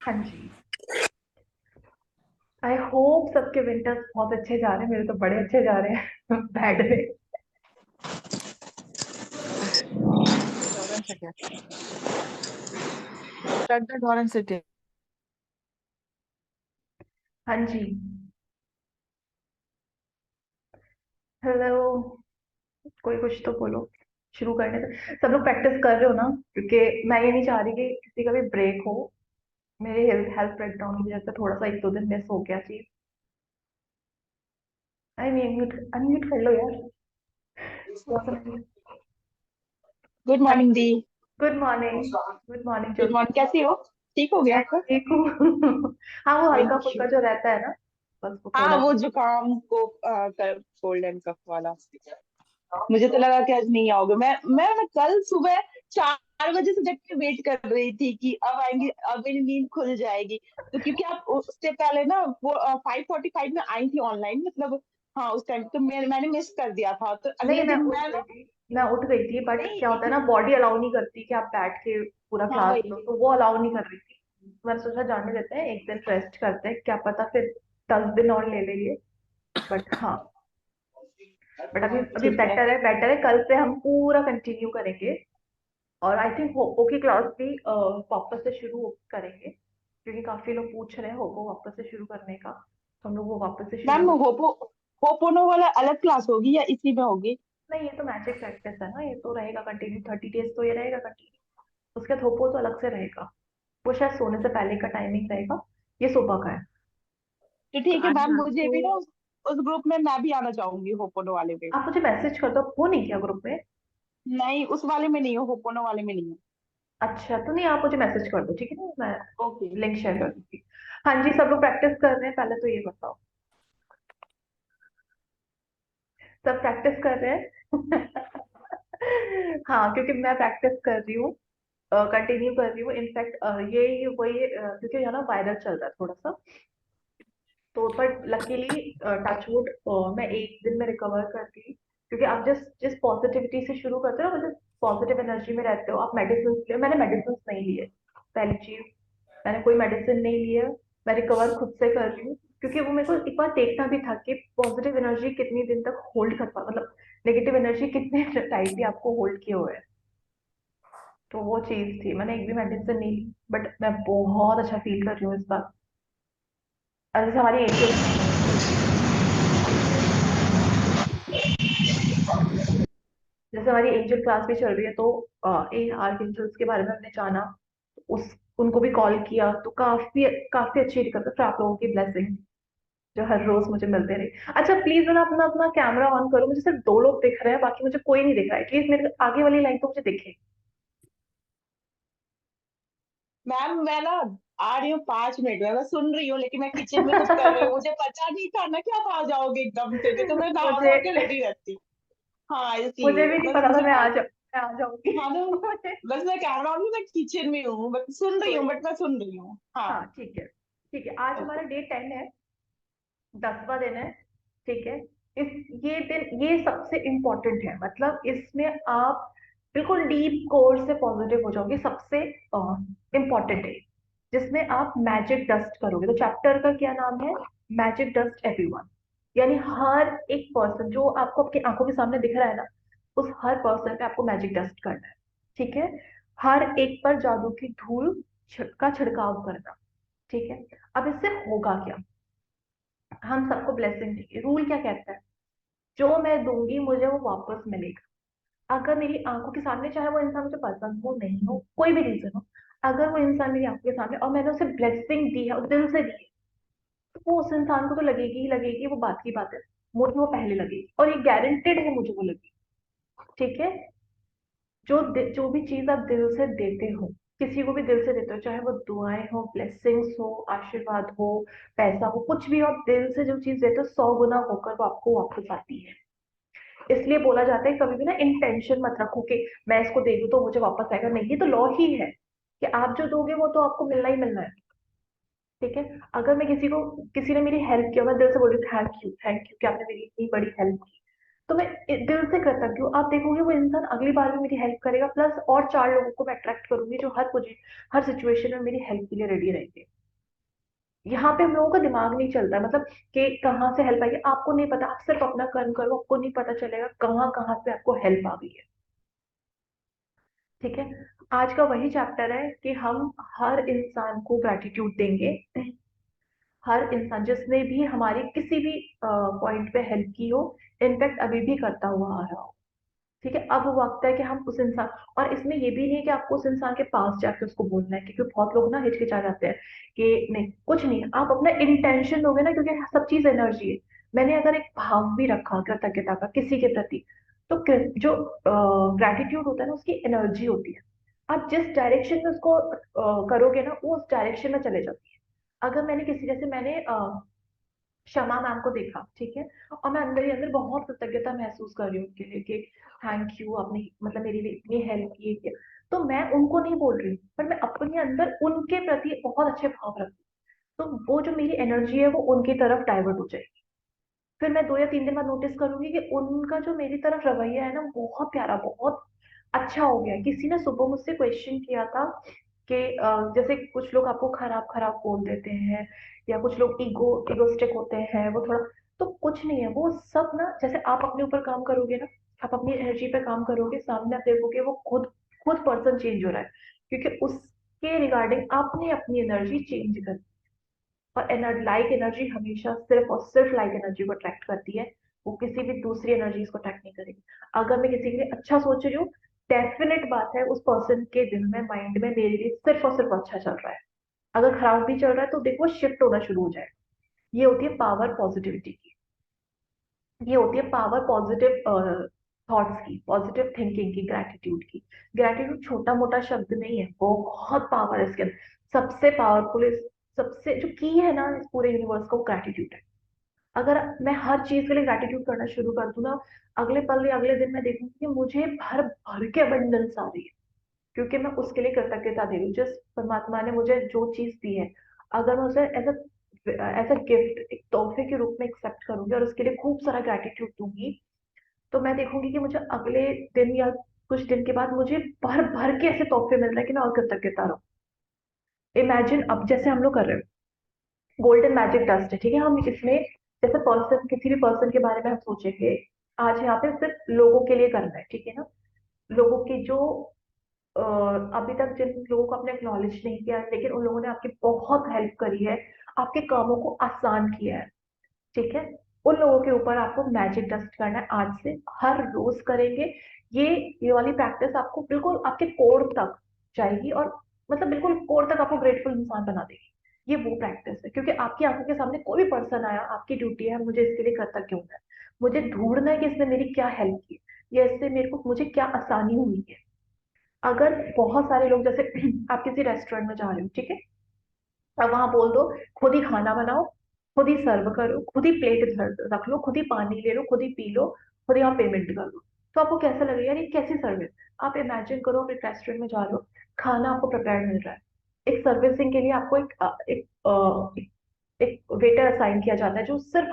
हाँ जी। I hope सबके winters बहुत अच्छे जा रहे हैं, मेरे तो बड़े अच्छे जा रहे हैं बैड में। Torrent से क्या? Shut the door and sit in. हाँ जी। हेलो। कोई कुछ तो बोलो। शुरू करने से सब लोग प्रैक्टिस कर रहे हो ना, क्योंकि मैं ये नहीं चाह रही कि किसी का भी ब्रेक हो। मेरे हेल्थ हेल्थ ब्रेकडाउन की वजह से थोड़ा सा एक दो दिन मिस हो गया चीज। आई मीन अनम्यूट अनम्यूट कर लो यार। गुड मॉर्निंग दी। Good morning. Good morning good Jyoti. Morning, कैसी हो? ठीक हो गया मैं आपका? ठीक हूँ हाँ, वो हल्का थैंक यू। फुल्का जो रहता है ना, बस वो हाँ, थोड़ा वो सा। जुकाम को कोल्ड एंड कफ वाला। मुझे तो लगा कि आज नहीं आओगे। मैं कल सुबह 4 बजे से जग के वेट कर रही थी कि अब आएंगी, अब मेरी नींद खुल जाएगी। तो क्योंकि आप उससे पहले ना वो 5:45 में आई थी ऑनलाइन, मतलब हाँ उस टाइम तो मैंने मिस कर दिया था, तो नहीं, अगले मैं दिन उठ मैं गई ना। थी। मैं उठ गई थी, बट क्या होता है नहीं। ना, बॉडी अलाउ नहीं करती कि आप बैठ के पूरा हाँ क्लास लो, वही। तो वो अलाउ नहीं कर रही थी। मैंने सोचा जाने देते हैं, एक दिन रेस्ट करते हैं, क्या पता फिर 10 दिन और ले लेंगे। बट हाँ, बट अभी अभी ठीक है। बेटर है, कल से हम पूरा कंटिन्यू करेंगे। और आई थिंक होपो की क्लास भी वापस से शुरू करेंगे, क्योंकि काफी लोग पूछ रहे हैं होपो वापस से शुरू करने का, तो हम लोग वो वापस से शुरू मैम कर। होपोनो वाला अलग क्लास होगी या इसी में होगी? नहीं, ये तो मैजिक प्रैक्टिस है ना, ये तो रहेगा कंटिन्यू, 30 डेज तो ये रहेगा कंटिन्यू। उसके बाद होपो तो अलग से रहेगा। वो शायद सोने से पहले का टाइमिंग रहेगा, ये सुबह का है। तो तो ठीक है आज मैम, रात मुझे को भी ना उस ग्रुप में मैं भी आना चाहूंगी, होपोनो वाले में। आप मुझे मैसेज कर दो, वो नहीं किया ग्रुप में। नहीं, उस वाले में नहीं हो, होपोनो वाले में नहीं हो। अच्छा, तो नहीं, आप मुझे मैसेज कर दो, ठीक है ना, मैं ओके। लिंक शेयर कर दूंगी। हाँ जी, सब लोग प्रैक्टिस कर रहे हैं, पहले तो ये बताओ। सब प्रैक्टिस कर रहे हैं हाँ, क्योंकि मैं प्रैक्टिस कर रही हूँ, कंटिन्यू कर रही हूँ इनफैक्ट। ये वही क्योंकि यहाँ ना वायरल चल रहा है थोड़ा सा, तो पर लकीली टचवुड मैं एक दिन में रिकवर कर गई। क्योंकि आप जिस जिस पॉजिटिविटी से शुरू करते हो ना, जिस पॉजिटिव एनर्जी में रहते हो, आप मेडिसिन ले, मैंने मेडिसिन नहीं लिए। पहली चीज, मैंने कोई मेडिसिन नहीं लिया। मैं रिकवर खुद से कर रही हूँ, क्योंकि वो मेरे को एक बार देखना भी था कि पॉजिटिव एनर्जी कितनी दिन तक होल्ड कर पा, मतलब नेगेटिव एनर्जी कितने टाइटली आपको होल्ड किए हुए है। तो वो चीज थी, मैंने एक भी मेडिसिन नहीं ली, बट मैं बहुत अच्छा फील कर रही हूँ इस बार। और जैसे हमारी एंजल जैसे हमारी एंजल क्लास भी चल रही है, तो इन आर्क एंजल्स के बारे में हमने जाना। उस उनको भी कॉल किया, तो काफी काफी अच्छी दिक्कत है, फिर आप लोगों की ब्लेसिंग जो हर रोज मुझे मिलते रहे। अच्छा प्लीज ना अपना अपना कैमरा ऑन करो, मुझे सिर्फ दो लोग दिख रहे हैं, बाकी मुझे कोई नहीं दिख रहा है, एटलीस्ट मेरे आगे वाली लाइन तो मुझे दिखे। मैम मैं ना आ रही हूँ 5 मिनट में, मैं सुन रही हूँ, लेकिन मैं किचन में कुछ कर रही हूँ, मुझे पता नहीं था ना कि आप आ जाओगे एकदम से, नहीं तो मैं नहा मुझे धो के रेडी रहती। हाँ मुझे इसलिए भी नहीं बस पता था मुझे मैं आ जाऊंगी हाँ तो मुझे बस मैं कह रहा हूँ मैं किचन में हूँ, बस सुन रही कोई हूँ, नहीं। बट मैं सुन रही हूँ हाँ। हाँ ठीक है, ठीक है, आज ओके। हमारा डे 10 है, 10वां दिन है। ठीक है। ये दिन ये सबसे इम्पोर्टेंट है, मतलब इसमें आप बिल्कुल डीप कोर से पॉजिटिव हो जाओगे, सबसे इम्पोर्टेंट है, जिसमें आप मैजिक डस्ट करोगे। तो चैप्टर का क्या नाम है? Magic dust everyone. यानी हर एक पर्सन जो आपको आपकी आंखों के सामने दिख रहा है ना, उस हर पर्सन पे आपको मैजिक डस्ट करना है। ठीक है। हर एक पर जादू की धूल का छिड़काव करना। ठीक है। अब इससे होगा क्या? हम सबको ब्लेसिंग देंगे। रूल क्या कहता है? जो मैं दूंगी मुझे वो वापस मिलेगा। अगर मेरी आंखों के सामने, चाहे वो इंसान मुझे पसंद हो नहीं हो, कोई भी रीजन हो, अगर वो इंसान मेरी आंखों के सामने और मैंने उसे ब्लेसिंग दी है और दिल से दी है, तो वो उस इंसान को तो लगेगी ही लगेगी, वो बात की बात है। मुझे वो पहले लगेगी, और ये गारंटेड है मुझे वो लगेगी। ठीक है। जो भी चीज आप दिल से देते हो, किसी को भी दिल से देते हो, चाहे वो दुआएं हो, ब्लेसिंग्स हो, आशीर्वाद हो, पैसा हो, कुछ भी हो, आप दिल से जो चीज देते हो 100 गुना होकर वो आपको वापस आती है। इसलिए बोला जाता है कभी भी ना इंटेंशन मत रखो कि मैं इसको दे दूं तो मुझे वापस आएगा, नहीं, ये तो लॉ ही है कि आप जो दोगे वो तो आपको मिलना ही मिलना है। ठीक है। अगर मैं किसी ने मेरी हेल्प किया, मैं दिल से बोल रही हूँ थैंक यू कि आपने मेरी इतनी बड़ी हेल्प की, तो मैं दिल से कृतज्ञ हूँ। आप देखोगे वो इंसान अगली बार भी मेरी हेल्प करेगा, प्लस और 4 लोगों को मैं अट्रैक्ट करूंगी जो हर सिचुएशन में मेरी हेल्प के लिए रेडी रहेंगे। यहाँ पे हम लोगों का दिमाग नहीं चलता, मतलब कि कहाँ से हेल्प आएगी आपको नहीं पता, आप सिर्फ अपना कर्म करो, आपको नहीं पता चलेगा कहाँ कहाँ से आपको हेल्प आ गई है। ठीक है। आज का वही चैप्टर है कि हम हर इंसान को ग्रेटिट्यूड देंगे। हर इंसान जिसने भी हमारी किसी भी पॉइंट पे हेल्प की हो, इनफैक्ट अभी भी करता हुआ आ रहा हो। ठीक है, अब वो वक्त है कि हम उस इंसान, और इसमें ये भी नहीं है कि आपको उस इंसान के पास जाके उसको बोलना है, क्योंकि बहुत लोग ना हिचकिचा जाते हैं कि नहीं कुछ नहीं, आप अपना इंटेंशन दोगे ना, क्योंकि सब चीज एनर्जी है। मैंने अगर एक भाव भी रखा कृतज्ञता का किसी के प्रति, तो जो ग्रेटिट्यूड होता है ना, उसकी एनर्जी होती है। आप जिस डायरेक्शन में उसको करोगे ना, वो उस डायरेक्शन में चले जाती है। अगर मैंने किसी, जैसे मैंने शमा मैम को देखा, ठीक है, और मैं अंदर ही अंदर बहुत कृतज्ञता महसूस कर रही हूँ उनके लिए कि थैंक यू, आपने मतलब मेरे लिए इतनी हेल्प की है। तो मैं उनको नहीं बोल रही, पर मैं अपने अंदर उनके प्रति बहुत अच्छे भाव रखती हूँ, तो वो जो मेरी एनर्जी है वो उनकी तरफ डाइवर्ट हो जाएगी। फिर मैं 2 या 3 दिन बाद नोटिस करूंगी कि उनका जो मेरी तरफ रवैया है ना, बहुत प्यारा, बहुत अच्छा हो गया है। किसी ने सुबह मुझसे क्वेश्चन किया था कि जैसे कुछ लोग आपको खराब खराब बोल देते हैं, या कुछ लोग इगोस्टिक होते हैं, वो थोड़ा, तो कुछ नहीं है वो सब ना, जैसे आप अपने ऊपर काम करोगे ना, आप अपनी एनर्जी पे काम करोगे, सामने आप देखोगे वो खुद खुद पर्सन चेंज हो रहा है, क्योंकि उसके रिगार्डिंग आपने अपनी एनर्जी चेंज कर। और लाइक एनर्जी हमेशा सिर्फ और सिर्फ लाइक एनर्जी को अट्रैक्ट करती है, वो किसी भी दूसरी एनर्जीज को अट्रैक्ट नहीं करेगी। अगर मैं किसी के लिए अच्छा सोच रही हूँ, डेफिनेट बात है उस पर्सन के दिल में, माइंड में मेरे लिए सिर्फ और सिर्फ अच्छा चल रहा है। अगर खराब भी चल रहा है तो देखो शिफ्ट होना शुरू हो जाए। ये होती है पावर पॉजिटिविटी की, ये होती है पावर पॉजिटिव थॉट्स की, पॉजिटिव थिंकिंग की, ग्रैटिट्यूड की। ग्रैटिट्यूड छोटा मोटा शब्द नहीं है, बहुत पावर है इसके अंदर। सबसे पावरफुल, सबसे जो की है ना इस पूरे यूनिवर्स का, वो ग्रैटिट्यूड है। अगर मैं हर चीज के लिए ग्रैटिट्यूड करना शुरू कर दूं ना, अगले पल या अगले दिन मैं देखूंगी कि मुझे भर भर के अबंडेंस आ रही है, क्योंकि मैं उसके लिए कृतज्ञता दे रही हूँ जिस परमात्मा ने मुझे जो चीज दी है। अगर मैं उसे एज एज अ गिफ्ट, एक तोहफे के रूप में एक्सेप्ट करूंगी और उसके लिए खूब सारा ग्रैटिट्यूड दूंगी, तो मैं देखूंगी कि मुझे अगले दिन या कुछ दिन के बाद मुझे भर भर के ऐसे तोहफे मिल रहे हैं कि मैं और कृतज्ञता रहूं। इमेजिन, अब जैसे हम लोग कर रहे हैं, गोल्डन मैजिक डस्ट है, ठीक है, हम इसमें जैसे पर्सन, किसी भी पर्सन के बारे में हम सोचेंगे, आज यहाँ पे सिर्फ लोगों के लिए करना है, ठीक है ना, लोगों की जो अभी तक जिन लोगों को आपने एक्नॉलेज नहीं किया, लेकिन उन लोगों ने आपकी बहुत हेल्प करी है, आपके कामों को आसान किया है, ठीक है, उन लोगों के ऊपर आपको मैजिक डस्ट करना है आज से, हर रोज करेंगे। ये ये वाली प्रैक्टिस आपको बिल्कुल आपके कोर तक जाएगी, और मतलब बिल्कुल कोर तक आपको ग्रेटफुल इंसान बना देगी। ये वो प्रैक्टिस है, क्योंकि आपकी आंखों के सामने कोई भी पर्सन आया, आपकी ड्यूटी है मुझे इसके लिए कृतज्ञ होना है, मुझे ढूंढना है कि इसने मेरी क्या हेल्प की, या इससे मेरे को मुझे क्या आसानी हुई है। अगर बहुत सारे लोग, जैसे आप किसी रेस्टोरेंट में जा रहे हो, ठीक है, अब वहां बोल दो खुद ही खाना बनाओ, खुद ही सर्व करो, खुद ही प्लेट रख लो, खुद ही पानी ले लो, खुद ही पी लो, खुद ही आप पेमेंट कर लो, तो आपको कैसा लगेगा, यार ये कैसी सर्विस। आप इमेजिन करो आप एक रेस्टोरेंट में जा रहे हो, खाना आपको प्रिपेयर मिल रहा है, एक सर्विसिंग के लिए आपको एक वेटर असाइन किया जाता है जो सिर्फ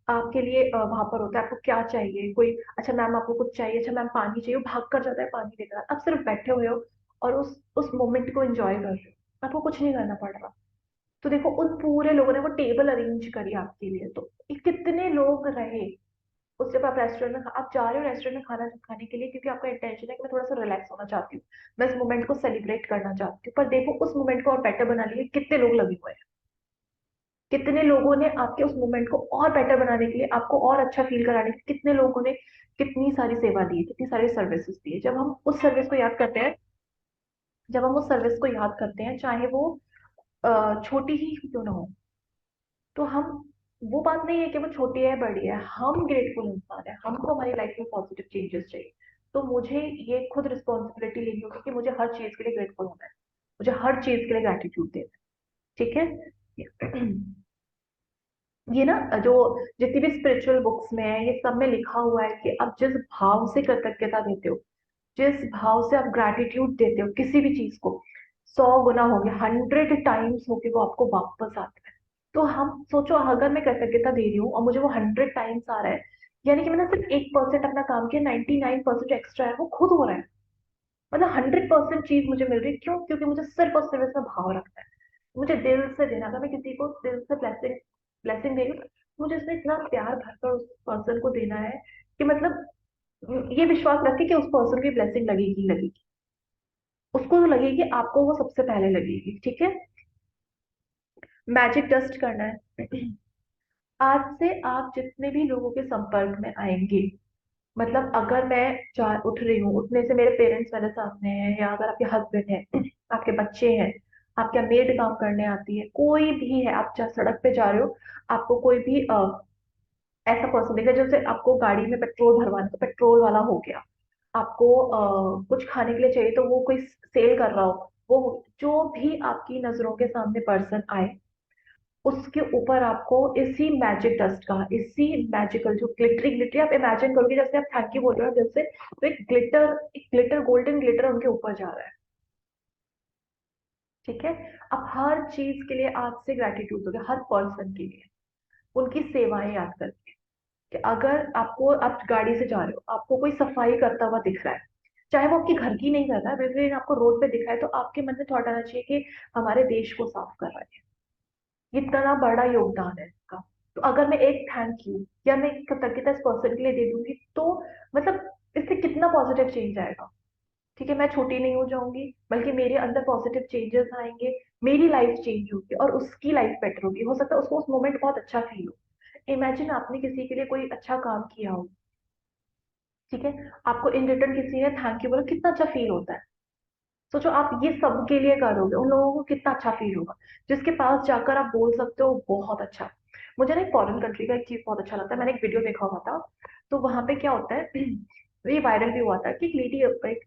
आपके लिए वहां पर होता है। आपको क्या चाहिए, कोई अच्छा मैम आपको कुछ चाहिए, अच्छा मैम पानी चाहिए, वो भाग कर जाता है पानी लेकर, आप सिर्फ बैठे हुए हो और उस मोमेंट को एंजॉय कर रहे हो, आपको कुछ नहीं करना पड़ रहा। तो देखो उन पूरे लोगों ने वो टेबल अरेंज करी आपके लिए, तो ये कितने लोग रहे। उस जब आप रेस्टोरेंट में आप जा रहे हो रेस्टोरेंट में खाना खाने के लिए, क्योंकि आपका इंटेंशन है कि मैं थोड़ा सा रिलैक्स होना चाहती हूँ, मैं इस मोमेंट को सेलिब्रेट करना चाहती हूँ, पर देखो उस मोमेंट को और बेटर बनाने के लिए कितने लोग लगे हुए हैं, कितने लोगों ने आपके उस मोमेंट को और बेटर बनाने के लिए, आपको और अच्छा फील कराने के लिए, कितने लोगों ने कितनी सारी सेवा दी है, कितनी सारी सर्विसेज दी है। जब हम उस सर्विस को याद करते हैं, चाहे वो छोटी ही क्यों ना हो, तो हम, वो बात नहीं है कि वो छोटी है बड़ी है, हम ग्रेटफुल इंसान है, हमको हमारी लाइफ में पॉजिटिव चेंजेस चाहिए। तो मुझे ये खुद रिस्पॉन्सिबिलिटी लेनी होगी कि मुझे हर चीज के लिए ग्रेटफुल होना है, मुझे हर चीज के लिए ग्रेटिट्यूड देना है, ठीक है। ये ना जो जितनी भी स्पिरिचुअल बुक्स में है, ये सब में लिखा हुआ है कि आप जिस भाव से कृतज्ञता देते हो, जिस भाव से आप ग्रैटिट्यूड देते हो किसी भी चीज को, 100 गुना हो गया, 100 टाइम्स होके वो आपको वापस आता है। तो हम सोचो, अगर मैं कृतज्ञता दे रही हूँ और मुझे वो 100 टाइम्स आ रहा है, यानी कि मैंने सिर्फ 1% अपना काम किया, 99% एक्स्ट्रा है वो खुद हो रहा है। मतलब 100% चीज मुझे मिल रही है, क्यों? क्योंकि मुझे सिर्फ और सिर्फ इसमें भाव रखना है। मुझे दिल से देना, अगर मैं किसी को दिल से ब्लेसिंग ब्लेसिंग दे रही हूँ, तो मुझे इसमें इतना प्यार भरकर उस पर्सन को देना है कि मतलब ये विश्वास रखे कि उस पर्सन की ब्लेसिंग लगेगी ही लगेगी। उसको तो लगेगी, आपको वो सबसे पहले लगेगी, ठीक है। मैजिक डस्ट करना है। आज से आप जितने भी लोगों के संपर्क में आएंगे, मतलब अगर मैं चार उठ रही हूँ, उठने से मेरे पेरेंट्स मेरे सामने हैं, या अगर आपके हस्बैंड है, आपके बच्चे हैं, आपके मेड काम करने आती है, कोई भी है, आप सड़क पे जा रहे हो, आपको कोई भी ऐसा पर्सन दिखा जैसे आपको गाड़ी में पेट्रोल भरवाना, तो पेट्रोल वाला हो गया, आपको कुछ खाने के लिए चाहिए तो वो कोई सेल कर रहा हो, वो जो भी आपकी नजरों के सामने पर्सन आए, उसके ऊपर आपको इसी मैजिक डस्ट का, इसी मैजिकल जो ग्लिटरी ग्लिटरी, आप इमेजिन करोगे जैसे आप थैंक यू बोल रहे हो दिल से, तो एक ग्लिटर गोल्डन ग्लिटर उनके ऊपर जा रहा है, ठीक है। अब हर चीज के लिए आज से ग्रेटिट्यूड दोगे, हर पर्सन के लिए, उनकी सेवाएं याद करके, कि अगर आपको, आप गाड़ी से जा रहे हो, आपको कोई सफाई करता हुआ दिख रहा है, चाहे वो आपकी घर की नहीं कर रहा है, लेकिन आपको रोड पे दिख रहा है, तो आपके मन में थॉट आना चाहिए कि हमारे देश को साफ कर रहा है, इतना बड़ा योगदान है इसका। तो अगर मैं एक थैंक यू या मैं एक कृतज्ञता इस पर्सन के लिए दे दूंगी, तो मतलब इससे कितना पॉजिटिव चेंज आएगा, ठीक है। मैं छोटी नहीं हो जाऊंगी, बल्कि मेरे अंदर पॉजिटिव चेंजेस आएंगे, मेरी लाइफ चेंज होगी और उसकी लाइफ बेटर होगी, हो सकता है उसको उस मोमेंट बहुत अच्छा फील हो। इमेजिन आपने किसी के लिए कोई अच्छा काम किया हो, ठीक है, आपको इन रिटर्न किसी ने थैंक यू बोला, कितना अच्छा फील होता है। सोचो आप ये सबके लिए करोगे, उन लोगों को कितना अच्छा फील होगा, जिसके पास जाकर आप बोल सकते हो बहुत अच्छा। मुझे ना एक फॉरेन कंट्री का एक चीज बहुत अच्छा लगता है, मैंने एक वीडियो देखा हुआ था, तो वहां पे क्या होता है, ये वायरल भी हुआ था कि एक लेडी, एक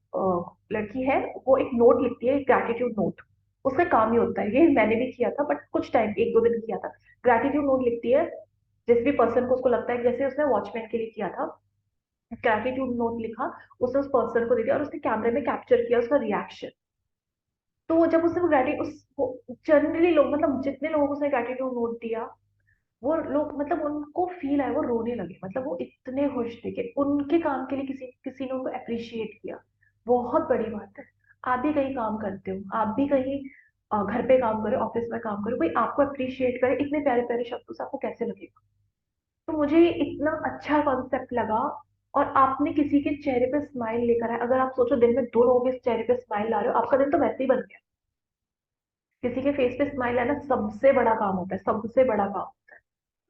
लड़की है, वो एक नोट लिखती है, ग्रैटिट्यूड नोट, उसका काम ही होता है, ये मैंने भी किया था, बट कुछ टाइम, एक दो दिन किया था। ग्रैटिट्यूड नोट लिखती है, जिस भी पर्सन को उसको लगता है, जैसे उसने वॉचमैन के लिए किया था, ग्रैटिट्यूड नोट लिखा, उसने उस पर्सन को दे दिया और उसने कैमरे में कैप्चर किया उसका रिएक्शन। तो वो जब उसने वो ग्रेटिट्यूड उस जनरली लोग, मतलब जितने लोगों को उसने ग्रेटिट्यूड नोट दिया, वो लोग, मतलब उनको फील आया, वो रोने लगे, मतलब वो इतने खुश थे कि उनके काम के लिए किसी किसी ने उनको अप्रिशिएट किया। बहुत बड़ी बात है। आप भी कहीं काम करते हो, आप भी कहीं घर पे काम करो, ऑफिस में काम करो, कोई आपको अप्रिशिएट करे इतने प्यारे प्यारे शब्दों से, आपको कैसे लगेगा? तो मुझे ये इतना अच्छा कॉन्सेप्ट लगा। और आपने किसी के चेहरे पे स्माइल लेकर आए, अगर आप सोचो दिन में दो लोगों के चेहरे पे स्माइल ला रहे हो, आपका दिन तो वैसे ही बन गया। किसी के फेस पे स्माइल आना सबसे बड़ा काम होता है, सबसे बड़ा काम।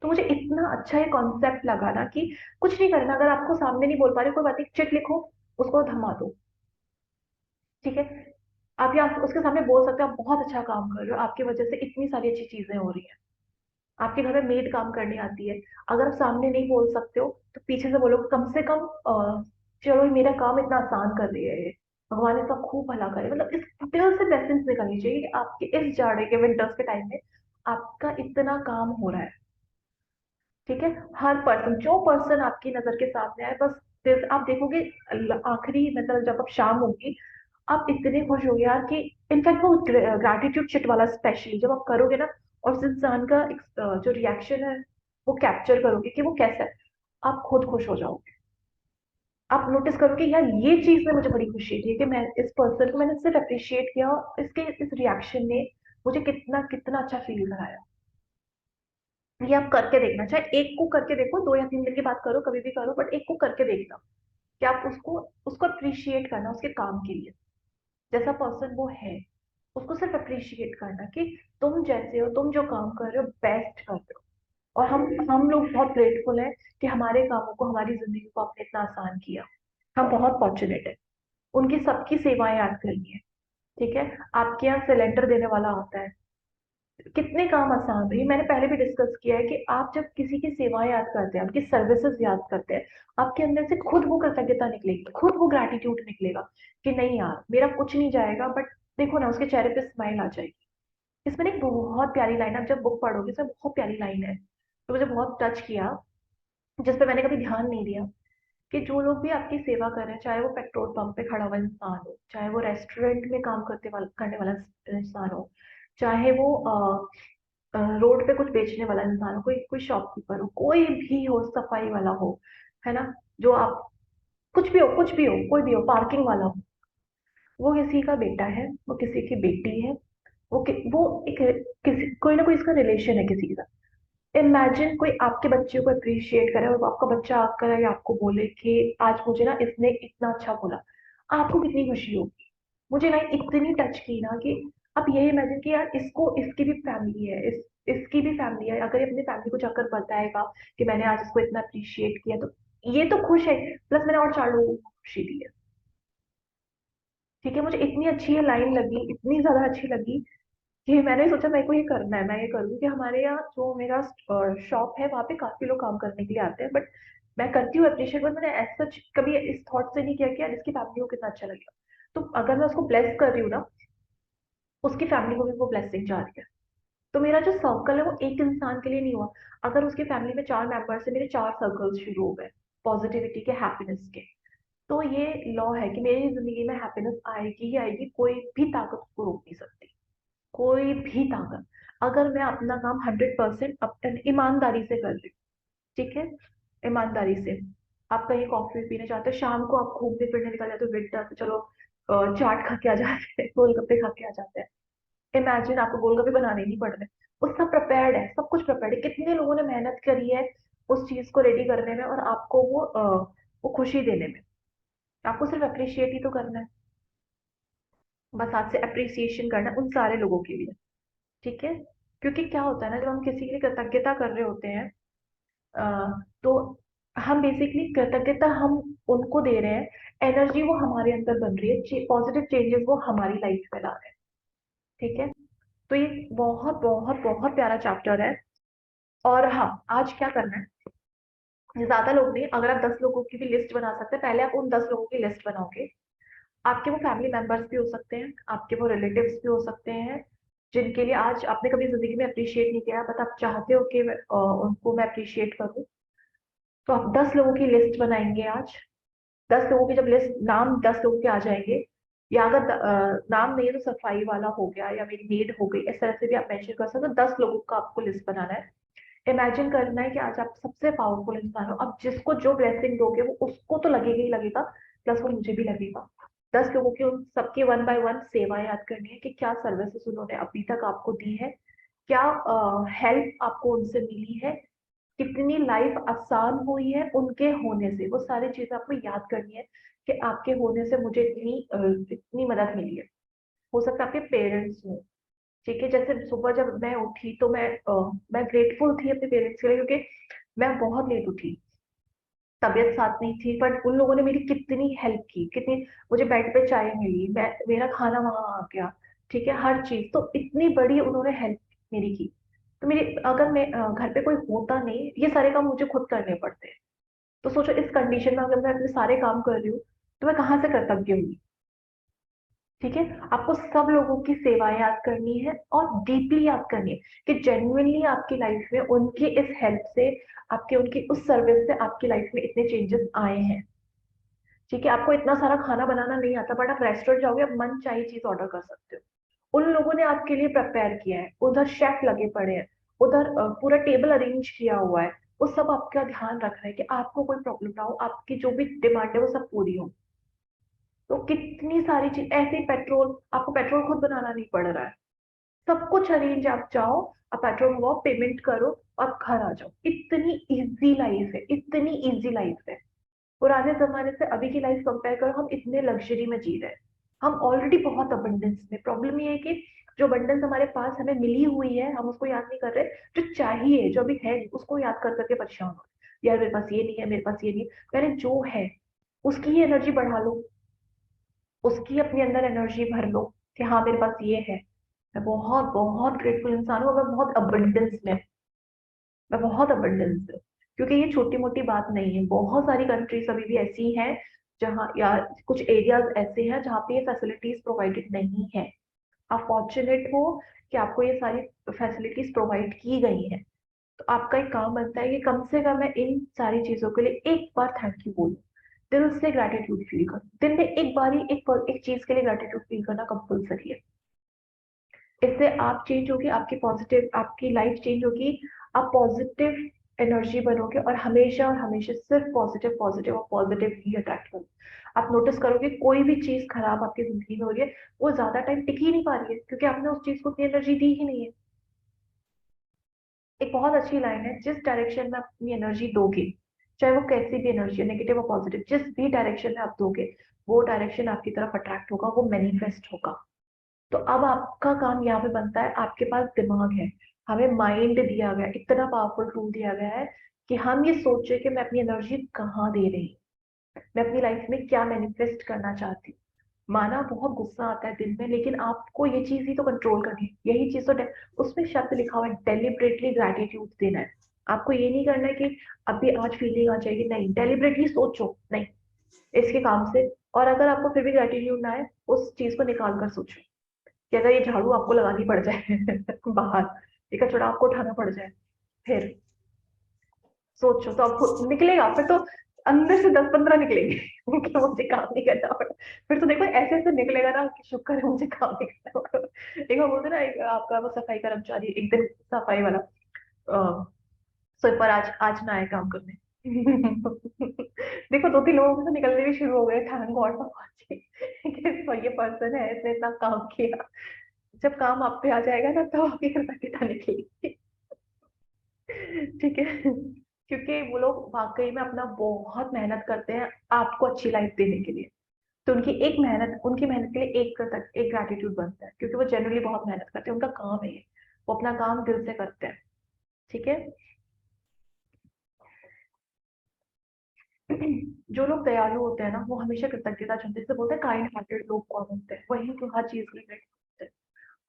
तो मुझे इतना अच्छा ये कॉन्सेप्ट लगा ना कि कुछ नहीं करना, अगर आपको सामने नहीं बोल पा रहे, कोई बात नहीं, चिट लिखो, उसको थमा दो, ठीक है। आप या उसके सामने बोल सकते हो आप बहुत अच्छा काम कर रहे हो, आपकी वजह से इतनी सारी अच्छी चीजें हो रही हैं। आपके घर में मेड काम करने आती है, अगर आप सामने नहीं बोल सकते हो, तो पीछे से बोलो कम से कम चलो ये मेरा काम इतना आसान कर रही है ये, भगवान इसका खूब भला करे, मतलब इस दिल से ब्लेसिंग्स निकलनी चाहिए कि आपके इस जाड़े के विंटर्स के टाइम में आपका इतना काम हो रहा है, ठीक है। हर पर्सन, जो पर्सन आपकी नजर के सामने आए, बस आप देखोगे आखिरी, मतलब जब अब शाम होगी, आप इतने खुश हो यार कि, इनफैक्ट वो ग्रैटिट्यूड चिट वाला स्पेशली जब आप करोगे ना, और उस इंसान का जो रिएक्शन है वो कैप्चर करोगे कि वो कैसा है, आप खुद खुश हो जाओगे। आप नोटिस करोगे यार, ये चीज में मुझे बड़ी खुशी थी कि मैं इस पर्सन को मैंने सिर्फ अप्रिशिएट किया, और इसके इस रिएक्शन ने मुझे कितना कितना अच्छा फील कराया। ये आप करके देखना, चाहे एक को करके देखो, 2 या 3 दिन की बात करो, कभी भी करो, बट एक को करके देखना, कि आप उसको उसको अप्रिशिएट करना उसके काम के लिए, जैसा पर्सन वो है, उसको सिर्फ अप्रिशिएट करना कि तुम जैसे हो, तुम जो काम कर रहे हो बेस्ट कर रहे हो। और हम लोग बहुत ग्रेटफुल है कि हमारे कामों को, हमारी जिंदगी को आपने इतना आसान किया। हम बहुत फॉर्चुनेट है, उनकी सबकी सेवाएं याद करनी है, ठीक है। आपके यहाँ सिलेंडर देने वाला आता है, कितने काम आसान है, ये मैंने पहले भी डिस्कस किया है कि आप जब किसी की सेवाएं याद करते हैं, आपकी सर्विसेज याद करते हैं, आपके अंदर से खुद वो कृतज्ञता निकलेगी, खुद वो ग्रैटिट्यूड निकलेगा कि नहीं यार मेरा कुछ नहीं जाएगा, बट देखो ना उसके चेहरे पे स्माइल आ जाएगी। इसमें एक बहुत प्यारी लाइन, आप जब बुक पढ़ोगे, इसमें बहुत प्यारी लाइन है, तो मुझे बहुत टच किया, जिस पे मैंने कभी ध्यान नहीं दिया, कि जो लोग भी आपकी सेवा कर रहे हैं, चाहे वो पेट्रोल पंप पे खड़ा हुआ इंसान हो, चाहे वो रेस्टोरेंट में काम करने वाला इंसान हो, चाहे वो रोड पे कुछ बेचने वाला इंसान हो, कोई कोई शॉपकीपर हो, कोई भी हो, सफाई वाला हो, है ना, जो आप कुछ भी हो, कुछ भी हो, कोई भी हो, पार्किंग वाला हो, वो किसी का बेटा है, वो किसी की बेटी है, वो एक किसी कोई ना कोई इसका रिलेशन है किसी के साथ। इमेजिन कोई आपके बच्चे को अप्रिशिएट करे और आपका बच्चा आकर या आपको बोले कि आज मुझे ना इसने इतना अच्छा बोला, आपको कितनी खुशी होगी। मुझे लाइक इतनी टच की ना कि आप ये इमेजिन कि यार इसको, इसकी भी फैमिली है, इसकी भी फैमिली है, अगर ये अपनी फैमिली को जाकर बताएगा कि मैंने आज इसको इतना अप्रिशिएट किया, तो ये तो खुश है, प्लस मैंने और 4 लोगों को खुशी दी है। ठीक है, मुझे इतनी अच्छी ये लाइन लगी, इतनी ज्यादा अच्छी लगी कि मैंने सोचा मेरे को ये करना है, मैं ये करूँ कि हमारे यहाँ जो मेरा शॉप है वहाँ पे काफी लोग काम करने के लिए आते हैं, बट मैं करती हूँ अप्रिशिएट, बट मैंने ऐसा कभी इस थॉट से नहीं किया कि यार इसकी फैमिली को कितना अच्छा लगेगा। तो अगर मैं उसको ब्लेस कर रही हूँ ना, उसकी फैमिली को भी वो ब्लेसिंग जा रही है। तो मेरा जो सर्कल है वो एक इंसान के लिए नहीं हुआ। अगर उसकी फैमिली में 4 मेंबर्स है, मेरे 4 सर्कल्स शुरू हो गए पॉजिटिविटी के, हैप्पीनेस के। तो ये लॉ है कि मेरी जिंदगी में हैप्पीनेस आएगी ही आएगी, कोई भी ताकत उसको रोक नहीं सकती, कोई भी ताकत। अगर मैं अपना काम 100% अपन ईमानदारी से कर रही हूँ, ठीक है, ईमानदारी से। आप कहीं कॉफी पीने जाते हो, शाम को आप घूमने फिरने निकल जाते हो, विंटर चलो चाट खा के आ जाते हैं, गोलगप्पे खा के आ जाते हैं। इमेजिन आपको गोलगप्पे बनाने नहीं पड़ रहे, वो सब प्रिपेयर्ड है, सब कुछ प्रिपेयर्ड है, कितने लोगों ने मेहनत करी है उस चीज को रेडी करने में, और आपको वो खुशी देने में। आपको सिर्फ अप्रिशिएट ही तो करना है, बस आज से अप्रिसिएशन करना है उन सारे लोगों के लिए। ठीक है, क्योंकि क्या होता है ना, जब हम किसी के लिए कृतज्ञता कर रहे होते हैं, तो हम बेसिकली कृतज्ञता हम उनको दे रहे हैं, एनर्जी वो हमारे अंदर बन रही है, पॉजिटिव चेंजेस वो हमारी लाइफ में ला रहे हैं। ठीक है, तो ये बहुत बहुत बहुत प्यारा चैप्टर है। और हाँ, आज क्या करना है, ज्यादा लोग नहीं, अगर आप 10 लोगों की भी लिस्ट बना सकते हैं, पहले आप उन 10 लोगों की लिस्ट बनाओगे। आपके वो फैमिली मेंबर्स भी हो सकते हैं, आपके वो रिलेटिव्स भी हो सकते हैं, जिनके लिए आज आपने कभी जिंदगी में अप्रिशिएट नहीं किया, बट आप चाहते हो कि उनको मैं अप्रिशिएट करूं। तो आप 10 लोगों की लिस्ट बनाएंगे आज। 10 लोगों की जब लिस्ट, नाम 10 लोगों के आ जाएंगे, या अगर नाम नहीं है तो सफाई वाला हो गया या मेरी मेड हो गई, इस तरह से भी आप मेंशन कर सकते हो। 10 लोगों का आपको लिस्ट बनाना है। इमेजिन करना है कि आज आप सबसे पावरफुल इंसान हो, अब जिसको जो ब्लेसिंग दोगे वो उसको तो लगेगा ही लगेगा, प्लस वो मुझे भी लगेगा। 10 लोगों की उन सबकी वन बाय वन सेवा याद करनी है कि क्या सर्विसेज उन्होंने अभी तक आपको दी है, क्या हेल्प आपको उनसे मिली है, कितनी लाइफ आसान हुई है उनके होने से, वो सारी चीजें आपको याद करनी है कि आपके होने से मुझे इतनी मदद मिली है। हो सकता है आपके पेरेंट्स हो। ठीक है, जैसे सुबह जब मैं उठी तो मैं ग्रेटफुल थी अपने पेरेंट्स के लिए, क्योंकि मैं बहुत लेट उठी, तबीयत साथ नहीं थी, बट उन लोगों ने मेरी कितनी हेल्प की, कितनी, मुझे बेड पे चाय मिली, मैं, मेरा खाना वहां आ गया। ठीक है, हर चीज तो इतनी बड़ी उन्होंने हेल्प मेरी की। तो मेरी, अगर मैं घर पे कोई होता नहीं, ये सारे काम मुझे खुद करने पड़ते हैं। तो सोचो इस कंडीशन में अगर मैं अपने सारे काम कर रही हूँ, तो मैं कहाँ से कृतज्ञ हूँ। ठीक है, आपको सब लोगों की सेवाएं याद करनी है और डीपली याद करनी है कि जेन्युइनली आपकी लाइफ में उनकी इस हेल्प से, आपके उनकी उस सर्विस से आपकी लाइफ में इतने चेंजेस आए हैं। ठीक है, आपको इतना सारा खाना बनाना नहीं आता, बट आप रेस्टोरेंट जाओगे, आप मन चाही चीज ऑर्डर कर सकते हो। उन लोगों ने आपके लिए प्रिपेयर किया है, उधर शेफ लगे पड़े हैं, उधर पूरा टेबल अरेंज किया हुआ है, वो सब आपका ध्यान रख रहे हैं कि आपको कोई प्रॉब्लम ना हो, आपकी जो भी डिमांड है वो सब पूरी हो। तो कितनी सारी चीज ऐसे ही, पेट्रोल, आपको पेट्रोल खुद बनाना नहीं पड़ रहा है, सब कुछ अरेंज, आप जाओ, आप पेट्रोल भरवाओ, पेमेंट करो और घर आ जाओ। इतनी इजी लाइफ है, इतनी इजी लाइफ है। पुराने जमाने से अभी की लाइफ कंपेयर करो, हम इतने लग्जरी में जी रहे हैं। हम ऑलरेडी बहुत अबंडेंस में, प्रॉब्लम ये है कि जो अबंडेंस हमारे पास हमें मिली हुई है, हम उसको याद नहीं कर रहे। जो चाहिए, जो अभी है, उसको याद कर करके परेशान हो, यार मेरे पास ये नहीं है, मेरे पास ये नहीं है। पहले जो है उसकी ही एनर्जी बढ़ा लो, उसकी अपने अंदर एनर्जी भर लो कि हाँ मेरे पास ये है। मैं बहुत बहुत ग्रेटफुल इंसान हूँ, मैं बहुत अबंडेंस में, मैं बहुत अबंडेंस में। क्योंकि ये छोटी मोटी बात नहीं है, बहुत सारी कंट्रीज अभी भी ऐसी हैं जहाँ, या कुछ एरियाज ऐसे हैं जहाँ पे ये फैसिलिटीज प्रोवाइडेड नहीं है। आप फॉर्चुनेट हो कि आपको ये सारी फैसिलिटीज प्रोवाइड की गई हैं। तो आपका एक काम बनता है कि कम से कम मैं इन सारी चीजों के लिए एक बार थैंक यू बोलूं, दिल से ग्रेटिट्यूड फील करूं, दिन में एक बार ही एक चीज के लिए ग्रेटिट्यूड फील करना कंपल्सरी है। इससे आप चेंज होगी, आपकी पॉजिटिव, आपकी लाइफ चेंज होगी, आप पॉजिटिव एनर्जी बनोगे और हमेशा सिर्फ पॉजिटिव पॉजिटिव और पॉजिटिव ही अट्रैक्ट करोगे। आप नोटिस करोगे कोई भी चीज खराब आपकी जिंदगी में हो रही है, वो ज्यादा टाइम टिक ही नहीं पा रही है, क्योंकि आपने उस चीज को उतनी एनर्जी दी ही नहीं है। एक बहुत अच्छी लाइन है, जिस डायरेक्शन में अपनी एनर्जी दोगे, चाहे वो कैसी भी एनर्जी है, नेगेटिव और पॉजिटिव, जिस भी डायरेक्शन में आप दोगे, वो डायरेक्शन आपकी तरफ अट्रैक्ट होगा, वो मैनिफेस्ट होगा। तो अब आपका काम यहाँ पे बनता है, आपके पास दिमाग है, हमें माइंड दिया गया है, इतना पावरफुल टूल दिया गया है कि हम ये सोचे कि मैं अपनी एनर्जी कहाँ दे रही हूँ, मैं अपनी लाइफ में क्या मैनिफेस्ट करना चाहती हूँ। माना बहुत गुस्सा आता है दिन में, लेकिन आपको ये चीज ही तो कंट्रोल करनी है, यही चीज तो उसमें शब्द लिखा हुआ है, डेलिबरेटली ग्रैटिट्यूड देना है। आपको ये नहीं करना है कि अभी आज फीलिंग आ जाएगी, नहीं, डेलिबरेटली सोचो, नहीं, इसके काम से। और अगर आपको फिर भी ग्रैटिट्यूड ना आए, उस चीज को निकाल कर सोचो कि अगर ये झाड़ू आपको लगानी पड़ जाए बाहर, ये कचरा आपको उठाना पड़ जाए, फिर सोचो तो आपको निकलेगा, फिर तो अंदर से 10-15 निकलेंगे कि मुझे काम नहीं करना पड़ा। फिर तो देखो ऐसे ऐसे निकलेगा ना कि शुक्र है मुझे काम नहीं करना पड़ा। एक बार बोलते ना, एक आपका वो सफाई कर्मचारी एक दिन, सफाई वाला स्वीपर आज आज ना आए काम करने देखो 2-3 लोगों के तो निकलने भी शुरू हो गए, थैंक गॉड ये पर्सन है, इसने इतना काम किया। जब काम आप पे आ जाएगा ना, तो आपकी कृतज्ञता निकलेगी। ठीक है, क्योंकि वो लोग वाकई में अपना बहुत मेहनत करते हैं आपको अच्छी लाइफ देने के लिए। तो उनकी मेहनत के लिए एक ग्रैटिट्यूड बनता है, क्योंकि वो जनरली बहुत मेहनत करते हैं, उनका काम है ये, वो अपना काम दिल से करते हैं। ठीक है। जो लोग दयालु होते हैं ना, वो हमेशा कृतज्ञता चाहते हैं, जैसे बोलते हैं काइंड हार्टेड लोग कौन होते हैं, वही जो हर चीज के लिए grateful होते हैं,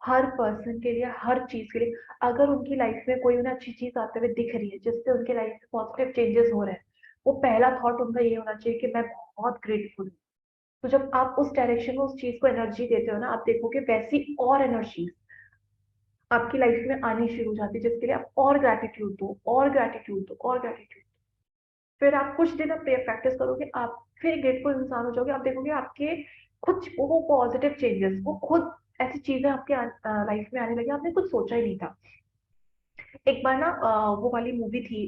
हर पर्सन के लिए, हर चीज के लिए। अगर उनकी लाइफ में कोई उन्हें अच्छी चीज आते हुए दिख रही है, जिससे उनकी लाइफ में पॉजिटिव चेंजेस हो रहे हैं, वो पहला थॉट उनका ये होना चाहिए कि मैं बहुत ग्रेटफुल हूँ। तो जब आप उस डायरेक्शन में उस चीज को एनर्जी देते हो ना, आप देखोगे वैसी और एनर्जी आपकी लाइफ में आनी शुरू हो जाती है, जिसके लिए आप और ग्रेटिट्यूड दो, और ग्रेटिट्यूड दो, और ग्रेटिट्यूड। फिर आप कुछ दिन आप प्रैक्टिस करोगे, आप फिर ग्रेटफुल इंसान हो जाओगे, आप देखोगे आपके कुछ वो पॉजिटिव चेंजेस, वो खुद ऐसी चीजें आपके लाइफ में आने लगी, आपने कुछ सोचा ही नहीं था। एक बार ना वो वाली मूवी थी,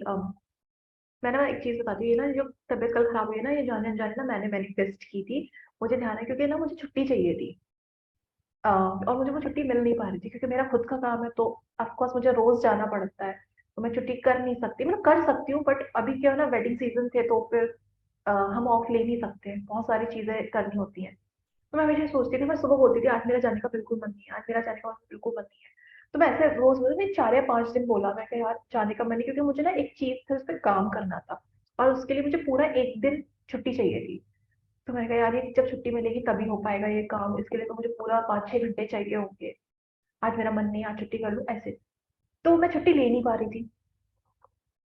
मैं ना एक चीज बताती हूँ, ये ना जो तबीयत कल खराब हुई है ना, ये जाने अनजाने ना मैंने मैनिफेस्ट की थी। मुझे ध्यान है, क्योंकि ना मुझे छुट्टी चाहिए थी, और मुझे वो छुट्टी मिल नहीं पा रही थी, क्योंकि मेरा खुद का काम है, तो ऑफकोर्स मुझे रोज जाना पड़ता है। तो मैं छुट्टी कर नहीं सकती, मतलब कर सकती हूँ, बट अभी क्या है ना, वेडिंग सीजन थे, तो फिर हम ऑफ ले नहीं सकते, बहुत सारी चीजें करनी होती हैं। तो मैं हमेशा सोचती थी, मैं सुबह बोलती थी आज मेरा जाने का बिल्कुल मन नहीं है, आज मेरा जाने का बिल्कुल मन नहीं है। तो मैं ऐसे रोज बोलती थी, 4 या 5 दिन बोला मैं कि यार जाने का मन नहीं, क्योंकि मुझे ना एक चीज थी, उस पर काम करना था, और उसके लिए मुझे पूरा एक दिन छुट्टी चाहिए थी। तो मैंने कहा यार ये जब छुट्टी मिलेगी तभी हो पाएगा ये काम, इसके लिए तो मुझे पूरा 5-6 घंटे चाहिए होंगे। आज मेरा मन नहीं है, आज छुट्टी कर लूँ ऐसे। तो मैं छुट्टी ले नहीं पा रही थी,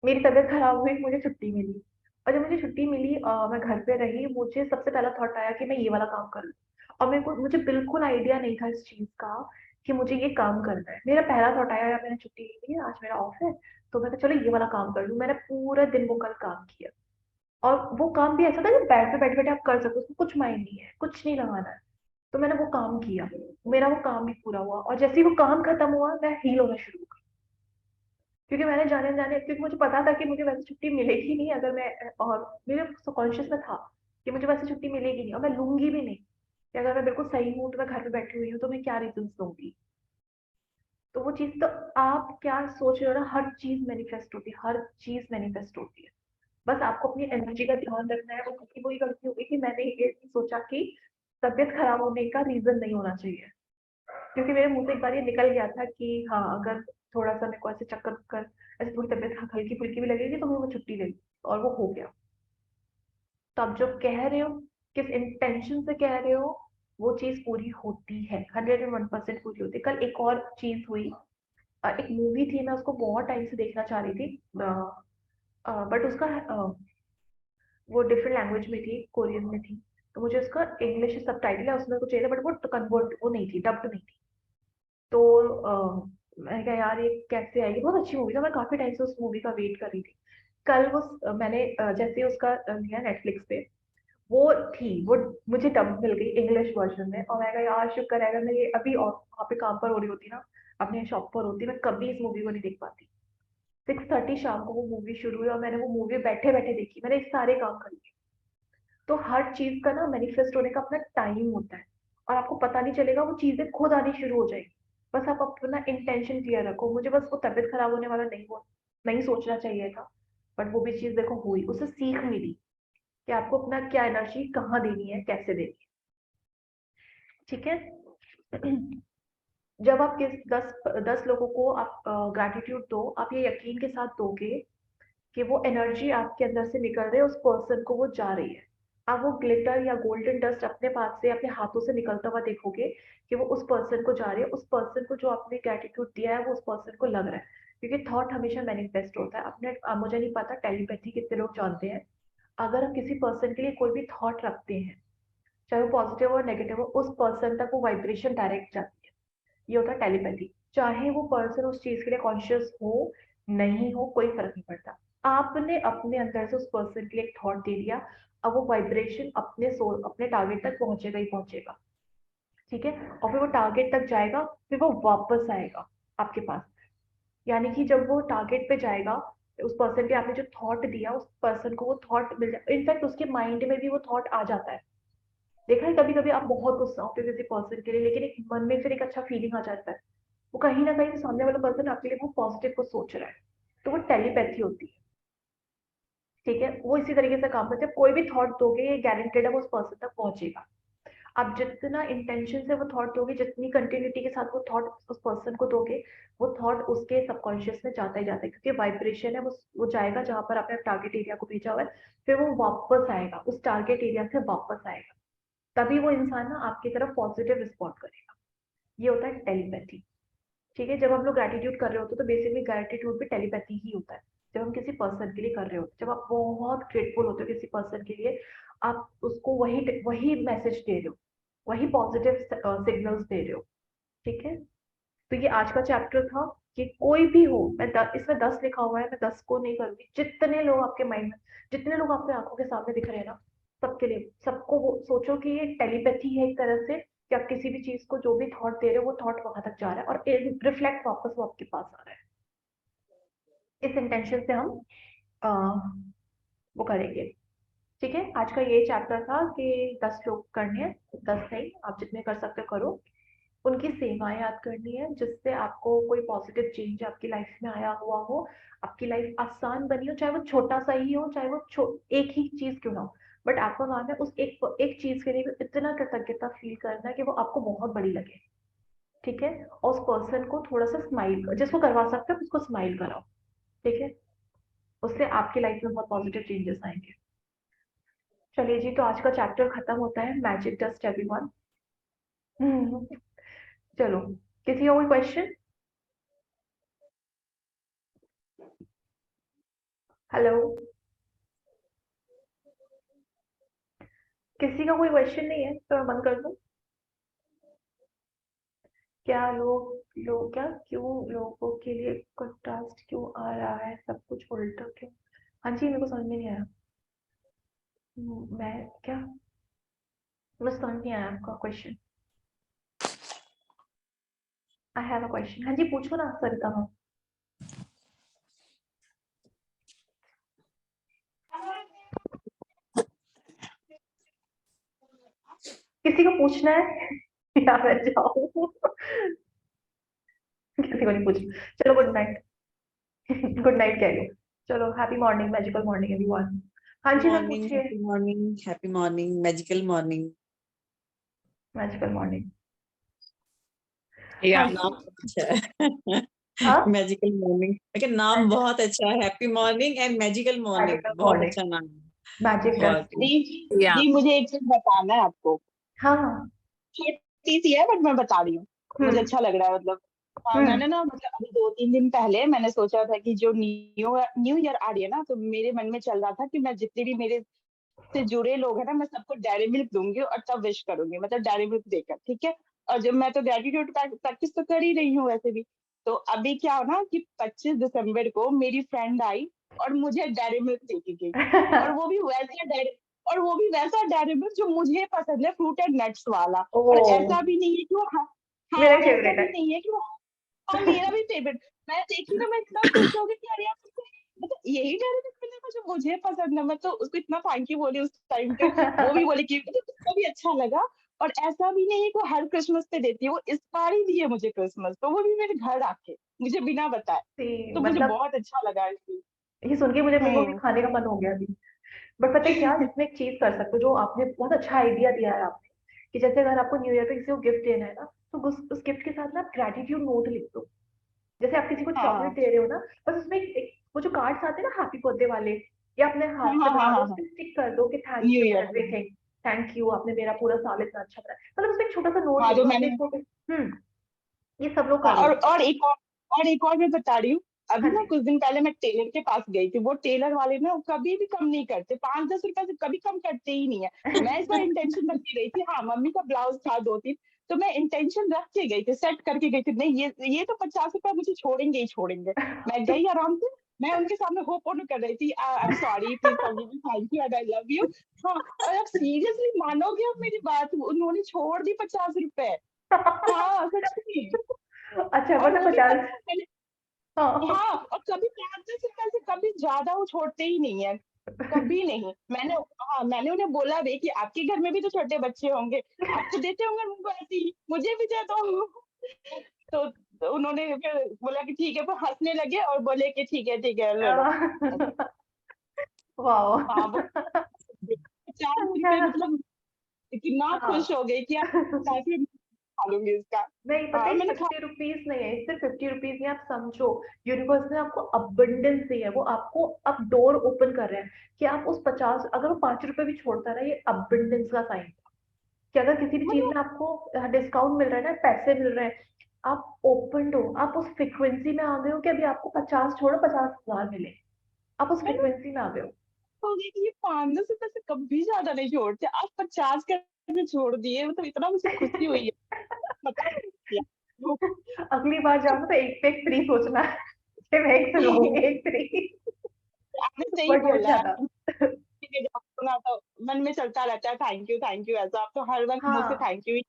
मेरी तबीयत खराब हुई, मुझे छुट्टी मिली। और जब मुझे छुट्टी मिली, मैं घर पे रही, मुझे सबसे पहला थॉट आया कि मैं ये वाला काम कर लूँ। और मुझे बिल्कुल आइडिया नहीं था इस चीज का कि मुझे ये काम करना है। मेरा पहला थॉट आया, यार मैंने छुट्टी ली है, आज मेरा ऑफ है, तो मैं कहा, चलो ये वाला काम कर लूँ। मैंने पूरा दिन वो कल काम किया, और वो काम भी ऐसा था कि बैठ पे बैठे बैठे आप कर सकते हो, उसमें कुछ माइंड नहीं है, कुछ नहीं लगाना है। तो मैंने वो काम किया, मेरा वो काम भी पूरा हुआ, और जैसे ही वो काम खत्म हुआ, मैं हील होना शुरू हो गई। क्योंकि मैंने जाने जाने क्योंकि मुझे पता था कि मुझे वैसे छुट्टी मिलेगी नहीं, अगर मैं, और मेरे सबकॉन्शियस में था कि मुझे वैसे छुट्टी मिलेगी नहीं, और मैं लूंगी भी नहीं, कि अगर मैं बिल्कुल सही हूँ, तो मैं घर पे बैठी हुई हूँ, तो मैं क्या रीजन दूंगी। तो वो चीज तो, आप क्या सोच रहे हो ना, हर चीज मैनिफेस्ट होती है, हर चीज मैनिफेस्ट होती है। बस आपको अपनी एनर्जी का ध्यान रखना है। वो क्योंकि वही गलती हो गई कि मैंने ये नहीं सोचा कि तबीयत खराब होने का रीजन नहीं होना चाहिए, क्योंकि मेरे मुंह से एक बार ये निकल गया था कि हाँ, अगर थोड़ा सा मेरे को ऐसे चक्कर कर, ऐसे थोड़ी तबीयत हल्की फुल्की भी लगेगी, तो मैं वो छुट्टी ले लूँ, और वो हो गया। तो आप जो कह रहे हो, किस इंटेंशन से कह रहे हो, वो चीज पूरी होती है, 101% पूरी होती है। कल एक और चीज हुई, एक मूवी थी, मैं उसको बहुत टाइम से देखना चाह रही थी, बट उसका वो डिफरेंट लैंग्वेज में थी, कोरियन में थी। तो मुझे उसका इंग्लिश सबटाइटल है उसमें कुछ चाहिए था, बट वो कन्वर्ट वो नहीं थी, डब्ड नहीं थी। तो मैंने कहा यार ये कैसे आएगी, बहुत अच्छी मूवी था, मैं काफी टाइम से उस मूवी का वेट कर रही थी। कल वो मैंने जैसे ही उसका लिया नेटफ्लिक्स पे, वो थी, वो मुझे डब मिल गई इंग्लिश वर्जन में, और मैं कहा यार शुक्र है, अगर मैं ये अभी और वहाँ पे काम पर हो रही होती ना, अपने शॉप पर होती, मैं कभी इस मूवी को नहीं देख पाती। 6:30 शाम को वो मूवी शुरू हुई और मैंने वो मूवी बैठे बैठे देखी, मैंने सारे काम कर लिए। तो हर चीज का ना मैनिफेस्ट होने का अपना टाइम होता है, और आपको पता नहीं चलेगा, वो चीजें खुद आनी शुरू हो जाएगी। बस आप अपना इंटेंशन क्लियर रखो। मुझे बस वो तबीयत खराब होने वाला नहीं सोचना चाहिए था, बट वो भी चीज देखो हुई, उससे सीख मिली कि आपको अपना क्या एनर्जी कहाँ देनी है, कैसे देनी है। ठीक है। जब आप किस 10 लोगों को आप ग्रैटिट्यूड दो, आप ये यकीन के साथ दोगे कि वो एनर्जी आपके अंदर से निकल रही है, उस पर्सन को वो जा रही है। आप वो ग्लिटर या गोल्डन डस्ट अपने पास से, अपने हाथों से निकलता हुआ देखोगे कि वो उस पर्सन को जा रही है। उस पर्सन को जो आपने ग्रैटिट्यूड दिया है वो उस पर्सन को लग रहा है, क्योंकि थॉट हमेशा मैनिफेस्ट होता है। अपने मुझे नहीं पता टेलीपैथी कितने लोग जानते हैं। अगर हम किसी पर्सन के लिए कोई भी थॉट रखते हैं, चाहे वो पॉजिटिव और नेगेटिव हो, उस पर्सन तक वो वाइब्रेशन डायरेक्ट जाती है। ये होता है टेलीपैथी। चाहे वो पर्सन उस चीज के लिए कॉन्शियस हो, नहीं हो, कोई फर्क नहीं पड़ता। आपने अपने अंदर से उस पर्सन के लिए एक थॉट दे दिया, अब वो वाइब्रेशन अपने सोल, अपने टारगेट तक पहुंचेगा ही पहुंचेगा। ठीक है। और फिर वो टारगेट तक जाएगा, फिर वो वापस आएगा आपके पास। यानी कि जब वो टारगेट पे जाएगा, उस पर्सन के आपने जो थॉट दिया, उस पर्सन को वो थॉट मिल जाए, इनफैक्ट उसके माइंड में भी वो थॉट आ जाता है। देखा है कभी कभी आप बहुत गुस्सा होते हो किसी पर्सन के लिए, लेकिन एक मन में फिर एक अच्छा फीलिंग आ जाता है। वो कहीं ना कहीं सामने वाला पर्सन आपके लिए बहुत पॉजिटिव को सोच रहा है। तो वो टेलीपैथी होती है। ठीक है। वो इसी तरीके से काम करते हैं, कोई भी थॉट दोगे ये गारंटेड है वो उस पर्सन तक पहुंचेगा। आप जितना इंटेंशन से वो थॉट दोगे, जितनी कंटिन्यूटी के साथ वो थॉट उस पर्सन को दोगे, वो थॉट उसके सबकॉन्शियस में जाता ही जाता है, क्योंकि वाइब्रेशन है, वो जाएगा जहां पर आपने टारगेट एरिया को भेजा हुआ है, फिर वो वापस आएगा, उस टारगेट एरिया से वापस आएगा। तभी वो इंसान ना आपकी तरफ पॉजिटिव रिस्पॉन्ड करेगा। ये होता है टेलीपैथी। ठीक है। जब हम लोग ग्रैटिट्यूड कर रहे होते हैं तो बेसिकली ग्रैटिट्यूड भी टेलीपैथी ही होता है। जब हम किसी पर्सन के लिए कर रहे होते हैं, जब आप बहुत ग्रेटफुल होते हो किसी पर्सन के लिए, आप उसको वही वही मैसेज दे रहे हो, वही पॉजिटिव सिग्नल्स दे रहे हो। ठीक है। तो ये आज का चैप्टर था कि कोई भी हो, इसमें 10 लिखा हुआ है, मैं 10 को नहीं करूंगी, जितने लोग आपके माइंड में, जितने लोग आपके आंखों के सामने दिख रहे हैं ना, सबके लिए, सबको वो सोचो कि ये टेलीपैथी है एक तरह से, कि आप किसी भी चीज को जो भी थॉट दे रहे हो वो थॉट वहां तक जा रहा है और रिफ्लेक्ट वापस वो आपके पास आ रहा है। इस इंटेंशन से हम आ, वो करेंगे। ठीक है। आज का ये चैप्टर था कि 10 लोग करने हैं, 10 नहीं, आप जितने कर सकते हो करो। उनकी सेवाएं याद करनी है, जिससे आपको कोई पॉजिटिव चेंज आपकी लाइफ में आया हुआ हो, आपकी लाइफ आसान बनी हो, चाहे वो छोटा सा ही हो, चाहे वो एक ही चीज क्यों ना हो, बट आपका काम है उस एक चीज के लिए भी इतना कृतज्ञता फील करना है कि वो आपको बहुत बड़ी लगे। ठीक है। और उस पर्सन को थोड़ा सा स्माइल, जिसको करवा सकते हो उसको स्माइल कराओ। ठीक है। उससे आपकी लाइफ में बहुत पॉजिटिव चेंजेस आएंगे। चलिए जी, तो आज का चैप्टर खत्म होता है, मैजिक डस्ट एवरीवन। चलो, किसी और क्वेश्चन? हेलो, किसी का कोई क्वेश्चन नहीं है तो मैं बंद कर दूं? क्या लोग क्या क्यों लोगों के लिए कंट्रास्ट क्यों आ रहा है, सब कुछ उल्टा क्यों? हाँ जी, मेरे को समझ में नहीं आया। मैं क्या, मुझे समझ नहीं आया आपका question. I have a question. हाँ जी, पूछो ना सरिता मैम। किसी को पूछना है या मैं जाऊँ? किसी को नहीं पूछना। चलो, गुड नाइट। गुड नाइट कह लो। चलो, happy morning, magical morning everyone. हाँ जी मैम, मॉर्निंग, पूछिए। Happy morning, happy morning, magical morning. Magical morning. या हाँ नाम जी। बहुत अच्छा है। हाँ, मैजिकल मॉर्निंग, लेकिन नाम बहुत अच्छा है। Happy morning and magical morning, magical बहुत मॉर्निंग, अच्छा नाम है। मैजिक बहुत डस्ट। ही। जी या जी, मुझे एक चीज बताना है आपको। हाँ हाँ। छोटी सी है बट मैं बता रही हूँ। मुझे हम्म। अच्छा लग रहा है, मतलब। हाँ, हम्म। मैंने ना, मतलब अभी 2-3 दिन पहले मैंने सोचा था कि जो न्यू न्यू ईयर आ रही है ना, तो मेरे मन में चल रहा था कि मैं जितने भी मेरे से जुड़े लोग हैं ना, मैं सबको डेयरी मिल्क दूंगी और तब विश करूंगी, मतलब डेयरी मिल्क देकर, ठीक है। और जब मैं तो ग्रेटिट्यूड प्रैक्टिस तो कर ही रही हूँ वैसे भी। तो अभी क्या हो ना कि 25 दिसंबर को मेरी फ्रेंड आई और मुझे डेयरी मिल्क देके गई। और वो भी वैसा डेयरी और वो भी वैसा डेयरी मिल्क जो मुझे पसंद है, फ्रूट एंड नट्स वाला। ओ, और ऐसा भी नहीं है कि वो, हाँ, मेरा हाँ, ऐसा फेवरेट है। भी नहीं है कि वो, हाँ मेरा भी फेवरेट। मैं देखी ना, मैं इतना खुश हो गई कि अरे यार मतलब यही डायरेक्ट मिलेगा जो मुझे पसंद है। मैं तो उसको इतना थैंक यू बोली उस टाइम पे। वो भी बोली कि मतलब उसको भी अच्छा लगा। और ऐसा भी नहीं है कि वो हर क्रिसमस पे देती है, वो इस बार ही दी है मुझे क्रिसमस, तो वो भी मेरे घर आके मुझे बिना बताए। तो मुझे मतलब बहुत अच्छा लगा इसलिए। ये सुन के मुझे मेरे को भी हम्म। खाने का मन हो गया अभी। बट पता है क्या, इसमें एक चीज कर सकते हो जो आपने बहुत अच्छा आइडिया दिया है आपने, कि जैसे अगर आपको न्यू ईयर पे किसी को गिफ्ट देना है ना, तो उस गिफ्ट के साथ ना ग्रेटिट्यूड नोट लिख दो। जैसे आप किसी को चॉकलेट हाँ दे रहे हो ना, बस उसमें वो जो कार्ड्स आते हैं ना हैप्पी बर्थडे वाले, या अपने हाँ हाथ से हाँ हाँ बना दो, हाँ उस हाँ। पे स्टिक कर दो कि thank new you for year. Everything, thank you आपने मेरा पूरा साल इतना अच्छा बनाया, मतलब उसमें एक छोटा सा नोट हाँ लिख जो दो, मैंने। अपने छोटे। ये सब लोग हाँ कर लो। और एक और मैं बता रही हूँ। हाँ अभी ना जी। कुछ दिन पहले मैं टेलर के पास गई थी। वो टेलर वाले ना कभी भी कम नहीं करते, 5-10 रुपए से कभी कम करते ही नहीं है। मैं इस बार इंटेंशन रख के गई थी, हाँ मम्मी का ब्लाउज था 2-3, तो मैं इंटेंशन रख के गई थी, सेट करके गई थी, नहीं ये तो 50 रुपए मुझे छोड़ेंगे ही छोड़ेंगे। मैं गई आराम से। मैं उनके सामने होपोनो कर रही थी, I am sorry, please forgive me, thank you and I love you. हाँ। और आप सीरियसली मानोगे अब मेरी बात, उन्होंने छोड़ दी 50 रुपए। हाँ सच में। अच्छा, और मतलब वो भी 50। पता है मैंने। हाँ। हाँ और कभी 5-10 रुपए से कभी ज्यादा वो छोड़ते ही नहीं है। कभी नहीं। मैंने, हाँ मैंने उन्हें बोला भी कि आपके घर में भी तो छोटे बच्चे होंगे, आप तो देते होंगे उनको ऐसे ही, मुझे भी दे दो। तो उन्होंने फिर बोला कि ठीक है, फिर हंसने लगे और बोले कि ठीक है ले लो। वाओ। हाँ वो 50 रुपए मतलब इतना खुश हो गई कि यार 50 रुपए खा लूंगी इसका। नहीं, पता हाँ है मैंने खा। 50 रुपीज नहीं है, सिर्फ 50 रुपीज नहीं, आप समझो यूनिवर्स ने आपको अबंडेंस दी है, वो आपको अब डोर ओपन कर रहे हैं कि आप उस 50, अगर वो 5 रुपए भी छोड़ता रहा, ये अबंडेंस का साइन कि अगर किसी भी चीज मतलब में आपको डिस्काउंट मिल रहा है ना, पैसे मिल रहे हैं, आप ओपन हो, आप उस फ्रिक्वेंसी में आ गए हो कि अभी आपको 50 छोड़ो 50,000 मिले, आप उस मैंने फ्रिक्वेंसी में आ गए हो। हो गई कि ये 5-10 रुपए से कभी ज्यादा नहीं छोड़ते, आज 50 करके छोड़ दिए, मतलब इतना मुझे खुशी हुई है। बता नहीं क्या। अगली बार जाओ तो एक पे एक फ्री सोचना कि मैं एक से लूंगी एक फ्री। आपने सही बट ये बोला अच्छा है। था। ठीक है, जब सुना तो मन में चलता रहता है थैंक यू, ऐसा आप तो हर वक्त मुझसे हाँ, थैंक यू ही।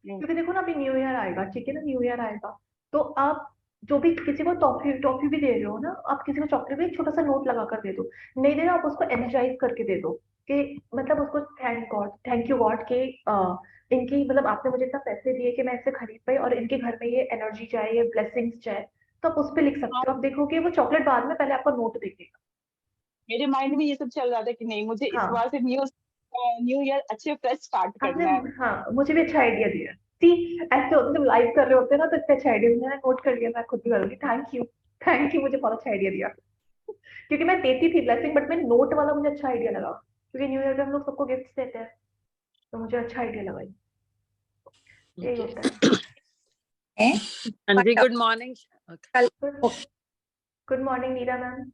हम्म। क्योंकि देखो ना, अभी न्यू ईयर आएगा, ठीक है ना, न्यू ईयर आएगा, तो आप जो भी किसी को टॉफी टॉफी भी दे रहे हो ना, आप किसी को चॉकलेट भी एक छोटा सा नोट लगा कर दे दो, नहीं दे रहे आप उसको एनर्जाइज करके दे दो, कि मतलब उसको थैंक यू गॉड के इनकी, मतलब आपने मुझे इतना पैसे दिए कि मैं इसे खरीद पाई, और इनके घर में ये एनर्जी चाहे, ये ब्लेसिंग्स चाहे, तो आप उस पर लिख हाँ, सकते हो, आप देखोगे वो चॉकलेट बाद में पहले आपका नोट देखेगा। मेरे माइंड में ये सब चल रहा था कि नहीं, मुझे इस हाँ, बार से न्यू न्यू ईयर अच्छे फ्रेश स्टार्ट आपने, करना है। हाँ मुझे भी अच्छा आइडिया दिया। सी, ऐसे होते जब लाइव कर रहे होते हैं ना, तो इतने अच्छा आइडिया मैंने नोट कर लिया, मैं खुद भी करूंगी, थैंक यू। थैंक यू, मुझे बहुत अच्छा आइडिया दिया, क्योंकि मैं देती थी ब्लेसिंग, बट मैं नोट वाला मुझे अच्छा आइडिया लगा, क्योंकि न्यू ईयर पे हम लोग सबको गिफ्ट देते हैं, तो मुझे अच्छा आइडिया लगा ये। यही Okay. होता है। हैं? हाँ जी, गुड मॉर्निंग। कल गुड मॉर्निंग नीरा मैम।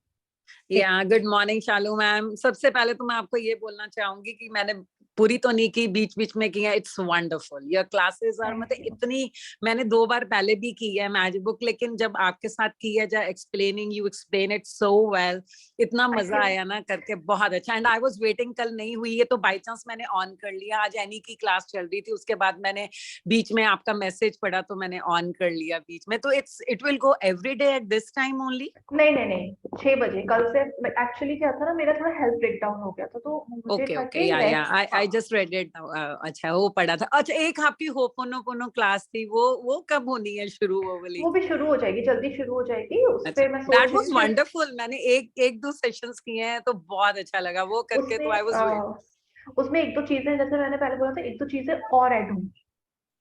या गुड मॉर्निंग शालू मैम। सबसे पहले तो मैं आपको ये बोलना चाहूंगी कि मैंने पूरी तो नहीं की, बीच बीच में की है। इट्स वंडरफुल योर क्लासेस और थैंक मतलब यू। इतनी, मैंने 2 बार पहले भी की है मैजिक बुक, लेकिन जब आपके साथ की है, जब explaining you explain it so well, इतना मजा आया ना करके, बहुत अच्छा। एंड आई वाज वेटिंग, कल नहीं हुई है तो बाय चांस मैंने ऑन कर लिया। आज एनी की क्लास चल रही थी, उसके बाद मैंने बीच में आपका मैसेज पढ़ा तो मैंने ऑन कर लिया बीच में। तो it will go every day at this time only? नहीं नहीं नहीं, 6 बजे कल से। एक्चुअली क्या था ना, मेरा थोड़ा हेल्थ ब्रेकडाउन हो गया था, तो मुझे ओके था ओके, कि या next, I just read it. अच्छा, वो पढ़ा था। अच्छा, एक आपकी होपोनोपोनो क्लास थी, वो कब होनी है शुरू, वो वाली? वो भी शुरू हो जाएगी, जल्दी शुरू हो जाएगी, उस अच्छा, पे मैं दैट सोच रही वाज थी कि वंडरफुल। मैंने एक दो सेशंस किए हैं तो बहुत अच्छा लगा वो करके, तो उसमें आई वाज। उसमें एक दो चीजें, जैसे मैंने पहले बोला था, एक दो चीजें और ऐड होंगी,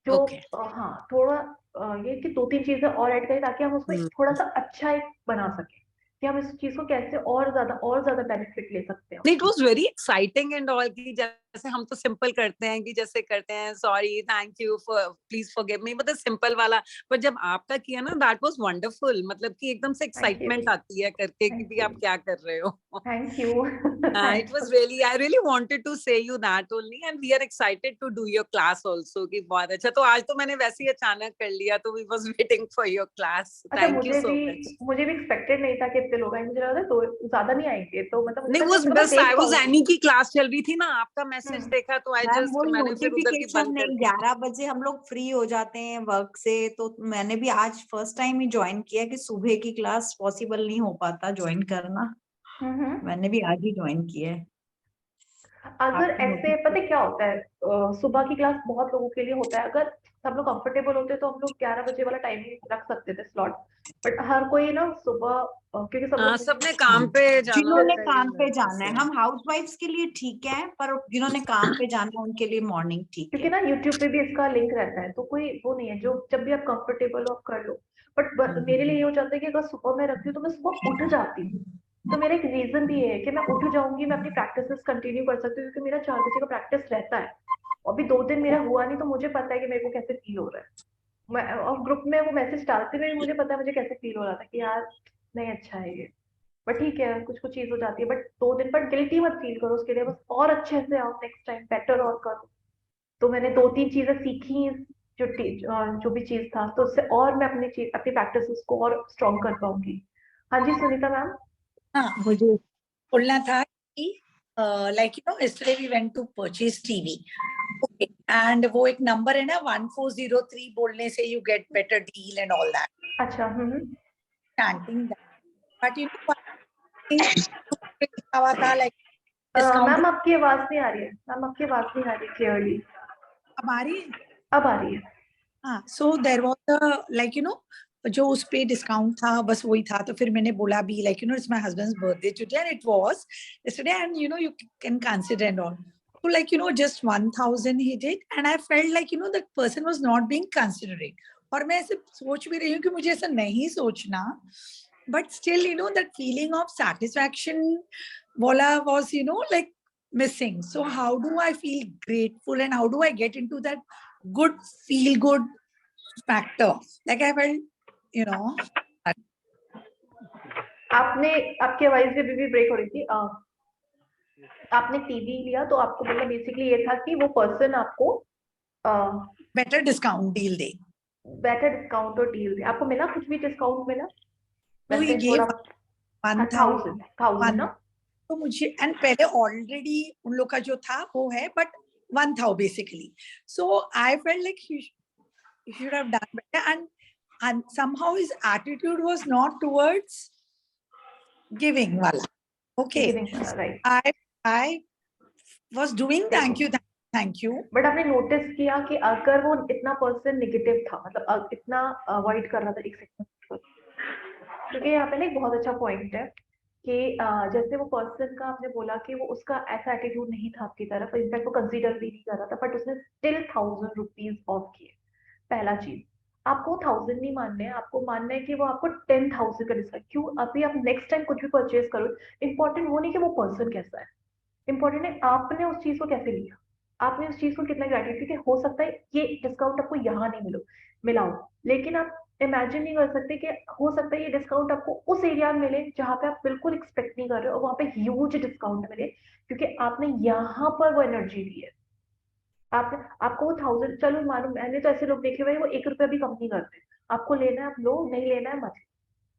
जो ओके। हाँ थोड़ा ये कि दो तीन चीजें और ऐड करें, ताकि हम उसमें थोड़ा सा अच्छा एक बना सके, कि हम इस चीज को कैसे और ज्यादा बेनिफिट ले सकते हैं इट उसमें। Was very exciting and all की, जैसे हम तो सिंपल करते हैं कि जैसे करते हैं sorry, thank you, for please forgive me, मतलब सिंपल वाला। पर जब आपका किया ना, दैट वाज वंडरफुल, मतलब कि एकदम से थैंक यू। एक्साइटमेंट आती है करके कि थैंक भी यू। आप क्या कर रहे हो। Thank you. It was really, I really wanted to say you that only, and we are excited to do your class also कि बहुत अच्छा। तो आज तो मैंने वैसे ही अचानक कर लिया, तो we was waiting for your class. अच्छा, Thank you so much. मुझे भी एक्सपेक्टेड नहीं था कि इतने लोग आएंगे, मुझे लगा था तो ज्यादा नहीं आएंगे, तो मतलब मुझे नहीं, लगा वो कि मैं बस देख आई वाज पाऊंगी। एनी की क्लास चल रही थी ना, आपका मैसेज देखा तो आई मैम जस्ट वही मैंने फिर उधर की नोटिफिकेशन बंद कर नहीं, दी। 11 बजे हम लोग फ्री हो जाते हैं वर्क से, तो मैंने भी आज फर्स्ट टाइम ही ज्वाइन किया कि सुबह की क्लास पॉसिबल नहीं हो पाता ज्वाइन करना, हम्म। मैंने भी आज ही ज्वाइन किया है। अगर आपकी ऐसे पता है नोटिफिकेशन। क्या होता है, सुबह की क्लास बहुत लोगों के लिए होता है, अगर सब लोग कंफर्टेबल होते तो हम लोग 11 बजे वाला टाइमिंग रख सकते थे स्लॉट। बट हर कोई ना सुबह, क्योंकि सब हाँ, लोग सबने हाँ, काम पे जाना जिन्होंने होता है, ये काम पे वजह जाना है, से। हम हाउस वाइफ्स के लिए ठीक है, पर जिन्होंने काम पे जाना है उनके लिए मॉर्निंग ठीक क्योंकि है। ना यूट्यूब पे भी इसका लिंक रहता है, तो कोई वो नहीं है, जो जब भी आप कंफर्टेबल हो आप कर लो। बट मेरे लिए ये हो जाता है कि अगर सुबह मैं रखती हूँ तो मैं सुबह उठ जाती हूँ। तो मेरा एक रीजन भी है कि मैं उठ जाऊंगी, मैं अपनी प्रैक्टिसेस कंटिन्यू कर सकती हूँ, क्योंकि मेरा 4 बजे का प्रैक्टिस रहता है। अभी 2 दिन मेरा हुआ नहीं, तो मुझे पता है कि मेरे को कैसे फील हो रहा है। मैं और ग्रुप में वो मैसेज डालते हुए भी मुझे पता है मुझे कैसे फील हो रहा था कि यार नहीं अच्छा है ये। बट ठीक है, कुछ कुछ चीज हो जाती है, बट 2 दिन पर गिल्टी मत फील करो उसके लिए, बस और अच्छे से आओ, नेक्स्ट टाइम बेटर और करो। तो मैंने 2-3 चीजें सीखी, जो भी चीज था, तो उससे और मैं अपनी प्रैक्टिस को और स्ट्रॉन्ग कर पाऊंगी। हाँ जी सुनीता मैम। हाँ, मुझे बोलना था कि like you know yesterday we went to purchase TV, okay, and वो एक नंबर है ना 1403, बोलने से you get better deal and all that, अच्छा। chanting that, but you know one thing लिखा हुआ था लाइक डिस्काउंट। मैम आपकी आवाज नहीं आ रही है, मैम आपकी आवाज नहीं आ रही क्लियरली। हमारी, अब आ रही है। हाँ, so there was a like you know जो उस पे डिस्काउंट था बस वही था, तो फिर मैंने बोला भी like you no it's my husbands birthday today and it was yesterday and you know you can consider and all, so like you know just 1000 he did and I felt like you know that person was not being considerate, और मैं ऐसे सोच भी रही हूँ कि मुझे ऐसा नहीं सोचना, but still you know that feeling of satisfaction wala was you know like missing. So how do I feel grateful and how do I get into that good feel good factor, like I felt you know आपने आपकी आवाज भी break हो रही थी। आपने TV लिया तो आपको मतलब बेसिकली ये था कि वो पर्सन आपको better discount deal day, better discount और डील दे, आपको मिला, कुछ भी डिस्काउंट मिला so he वैसे gave थोड़ा? हाँ, 1000 थाउजेंड थाउजेंड ना। तो मुझे एंड पहले ऑलरेडी उन लोग का जो था वो है but 1000 basically, so I felt like he should have done better, and somehow his attitude was not towards giving wala, okay, giving right. I was doing देखो, thank you बट आपने नोटिस किया कि अगर वो इतना पर्सन निगेटिव था, मतलब इतना अवॉइड कर रहा था, एक सेकंड, क्योंकि यहाँ पे ना एक बहुत अच्छा पॉइंट है कि जैसे वो पर्सन का आपने बोला कि वो उसका ऐसा एटीट्यूड नहीं था आपकी तरफ, इनफैक्ट वो कंसीडर भी नहीं कर रहा था, बट उसने स्टिल 1000 रुपीज ऑफ किए। पहला चीज, आपको 1000 नहीं मानने हैं, आपको मानना है कि वो आपको 10,000 का डिस्काउंट क्यों। अभी आप नेक्स्ट टाइम कुछ भी परचेज करो, इंपॉर्टेंट वो नहीं कि वो पर्सन कैसा है, इंपॉर्टेंट है आपने उस चीज को कैसे लिया, आपने उस चीज को कितना ग्रेटिव, क्योंकि हो सकता है ये डिस्काउंट आपको यहाँ नहीं मिलाओ, लेकिन आप इमेजिन नहीं कर सकते कि हो सकता है ये डिस्काउंट आपको उस एरिया में मिले जहां पे आप बिल्कुल एक्सपेक्ट नहीं कर रहे हो, और वहां पे ह्यूज डिस्काउंट मिले, क्योंकि आपने यहाँ पर वो एनर्जी दी है। आप आपको वो 1000, चलो मानो, मैंने तो ऐसे लोग देखे हुए हैं, वो 1 रुपया भी कम नहीं करते, आपको लेना है आप लो, नहीं लेना है मत।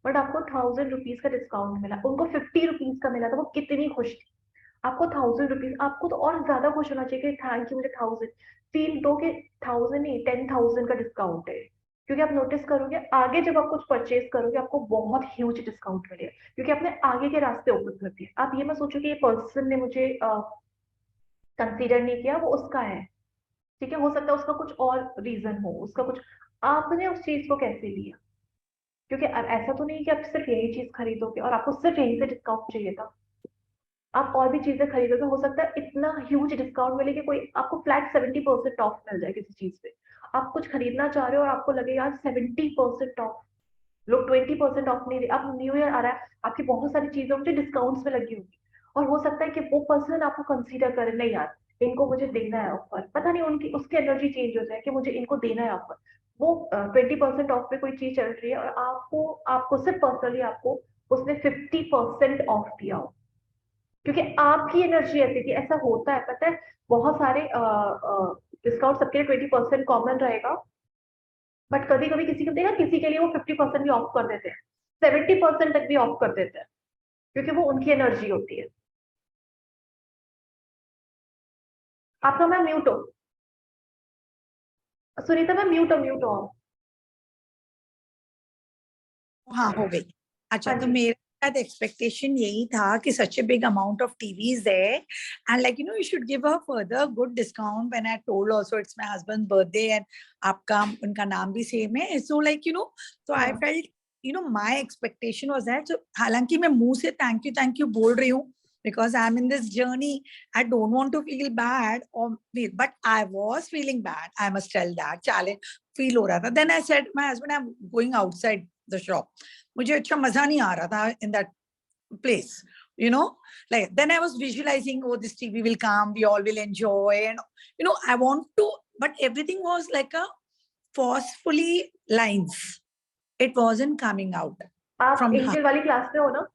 बट आपको 1000 रुपीज का डिस्काउंट मिला, उनको 50 रुपीज का मिला था, वो कितनी खुश थी। आपको 1000 रुपीज, आपको तो और ज्यादा खुश होना चाहिए कि थैंक यू, मुझे 1000 फील दो कि 1000 नहीं 10,000 का डिस्काउंट है। क्योंकि आप नोटिस करोगे आगे जब आप कुछ परचेज करोगे आपको बहुत ह्यूज डिस्काउंट मिलेगा, क्योंकि आपने आगे के रास्ते ओपन कर दिए। आप ये मत सोचो कि ये पर्सन ने मुझे कंसीडर नहीं किया, वो उसका है, ठीक है, हो सकता है उसका कुछ और रीजन हो, उसका कुछ, आपने उस चीज को कैसे लिया। क्योंकि अब ऐसा तो नहीं कि आप सिर्फ यही चीज खरीदोगे और आपको सिर्फ यही से डिस्काउंट चाहिए था, आप और भी चीजें खरीदोगे, हो सकता है इतना ह्यूज डिस्काउंट मिले कि कोई आपको फ्लैट 70% ऑफ मिल जाए किसी चीज पे। आप कुछ खरीदना चाह रहे हो और आपको लगे यार 70% ऑफ, लोग 20% ऑफ नहीं दे, अब न्यू ईयर आ रहा है, आपकी बहुत सारी चीजें मुझे डिस्काउंट्स में लगी होगी, और हो सकता है कि वो पर्सन आपको कंसीडर करे, नहीं यार इनको मुझे देना है ऑफर, पता नहीं उनकी उसकी एनर्जी चेंज हो जाए कि मुझे इनको देना है ऑफर। वो 20% ऑफ पे कोई चीज चल रही है और आपको आपको सिर्फ पर्सनली आपको उसने 50% ऑफ दिया हो, क्योंकि आपकी एनर्जी ऐसी थी। ऐसा होता है पता है, बहुत सारे डिस्काउंट सबके लिए 20% कॉमन रहेगा, बट कभी कभी किसी को देखा, किसी के लिए वो 50% भी ऑफ कर देते हैं, 70% तक भी ऑफ कर देते हैं, क्योंकि वो उनकी एनर्जी होती है। आपका मैम म्यूट हो, सुनीता मैम म्यूट हो आप। हाँ हो गई। अच्छा हाँ तो जी। मेरा शायद एक्सपेक्टेशन यही था कि such a big amount of TVs there and like you know you should give her further good discount when I told also it's my husband's birthday and आपका उनका नाम भी सेम है so like you know so I हाँ felt you know my expectation was that so हालांकि मैं मुंह से thank you बोल रही हूँ because I'm in this journey I don't want to feel bad or but I was feeling bad I must tell that challenge feel हो रहा था then I said my husband I'm going outside the shop मुझे अच्छा मजा नहीं आ रहा था in that place you know like then I was visualizing oh this TV will come we all will enjoy and you know I want to but everything was like a forcefully lines it wasn't coming out आप from her angel वाली class में हो ना?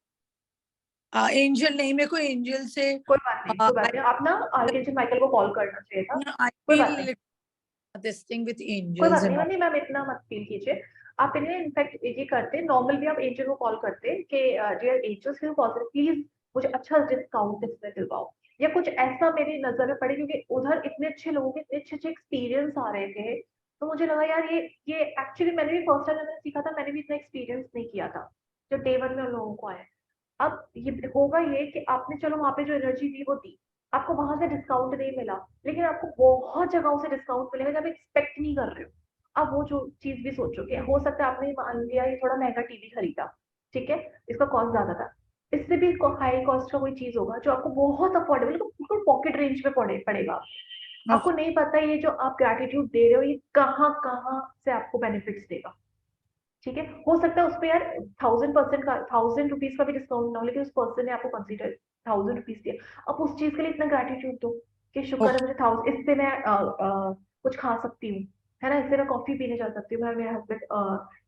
angel नहीं मेरे को angel से कोई बात नहीं, कोई बात like नहीं, आप ना आर्कएंजल माइकल को कॉल करना चाहिए था। I कोई बात नहीं, feel this thing with कोई angels बात and नहीं all मैम, इतना मत फील कीजिए। आप इन्हें इनफैक्ट ये करते नॉर्मल भी, आप एंजल को कॉल करते कि dear angels feel positive, please मुझे अच्छा डिस्काउंट इसमें दिलवाओ, या कुछ ऐसा मेरी नजर में पड़े, क्योंकि उधर इतने अच्छे लोगों के इतने अच्छे अच्छे एक्सपीरियंस आ रहे थे, तो मुझे लगा यार ये एक्चुअली मैंने भी फर्स्ट टाइम जब मैंने सीखा था, मैंने भी इतना एक्सपीरियंस नहीं किया था जो डे वन में उन लोगों को आया। अब ये होगा ये कि आपने चलो वहां पे जो एनर्जी दी वो दी, आपको वहां से डिस्काउंट नहीं मिला, लेकिन आपको बहुत जगहों से डिस्काउंट मिलेगा जब एक्सपेक्ट नहीं कर रहे हो। अब वो जो चीज भी सोचोगे, हो सकता है आपने मान लिया ये थोड़ा महंगा टीवी खरीदा, ठीक है, इसका कॉस्ट ज्यादा था, इससे भी हाई कॉस्ट का कोई चीज होगा जो आपको बहुत अफोर्डेबल, बिल्कुल पॉकेट रेंज में पड़ेगा। आपको नहीं पता ये जो आप ग्रैटिट्यूड दे रहे हो ये कहाँ कहाँ से आपको बेनिफिट्स देगा, ठीक है। हो सकता है उस पर यार 1000% का 1000 रुपीज का भी डिस्काउंट ना हो, लेकिन उस पर्सन ने आपको कंसीडर 1000 रुपीज दिया, अब उस चीज के लिए इतना ग्रैटिट्यूड दो कि शुक्र है मुझे 1000, इससे मैं कुछ खा सकती हूँ, है ना, इससे मैं कॉफी पीने जा सकती हूँ, मैं मेरे हस्बैंड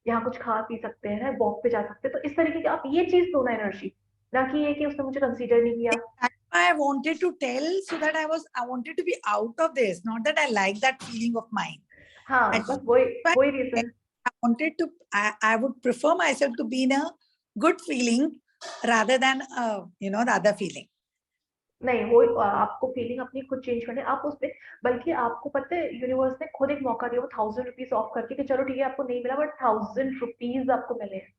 यहाँ कुछ खा पी सकते हैं ना, वॉक पे जा सकते हैं, तो इस तरीके की आप ये चीज दो ना एनर्जी, ना कि ये कि उसने मुझे कंसीडर नहीं किया। that's why I wanted to tell so that I wanted to be out of this not that I like that feeling of mine हाँ, I बस वही reason. I wanted to, I would prefer myself to be in a good feeling rather than, you know, the other feeling. नहीं वो आपको feeling अपनी खुद change करनी है, आप उस पे, बल्कि आपको पता है यूनिवर्स ने खुद एक मौका दिया वो 1000 रुपीज ऑफ करके कि चलो ठीक है आपको नहीं मिला बट 1000 रुपीज आपको मिले हैं,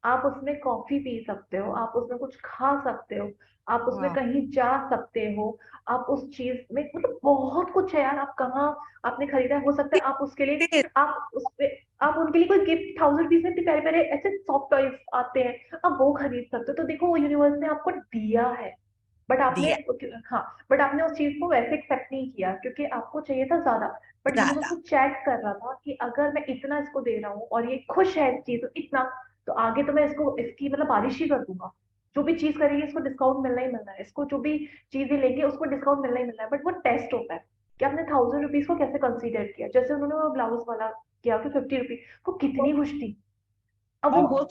आप उसमें कॉफी पी सकते हो, आप उसमें कुछ खा सकते हो, आप उसमें Wow. कहीं जा सकते हो, आप उस चीज में, मतलब बहुत कुछ है यार, आप कहाँ आपने खरीदा है, हो सकता है आप उसके लिए It is. आप उस पे आप उनके लिए कोई गिफ्ट 1000 रुपीज में इतने प्यारे प्यारे ऐसे सॉफ्ट टॉयज आते हैं, आप वो खरीद सकते हो, तो देखो वो यूनिवर्स ने आपको दिया है, बट आपने, दिया हाँ, बट आपने उस चीज को वैसे एक्सेप्ट नहीं किया क्योंकि आपको चाहिए था ज्यादा, बट यूनिवर्स ज़्यादा को चेक कर रहा था कि अगर मैं इतना इसको दे रहा हूँ और ये खुश है इस चीज इतना, तो आगे तो मैं इसको इसकी मतलब बारिश ही कर दूंगा, जो भी चीज करेगी इसको डिस्काउंट मिलना ही मिलना है, इसको जो भी चीजें लेंगे उसको डिस्काउंट मिलना ही मिलना है, बट वो टेस्ट होता है कि आपने 1000 रुपीज को कैसे कंसीडर किया, जैसे उन्होंने वो ब्लाउज वाला किया कि 50 रुपीज, वो कितनी खुश थी, अब मैम वो हो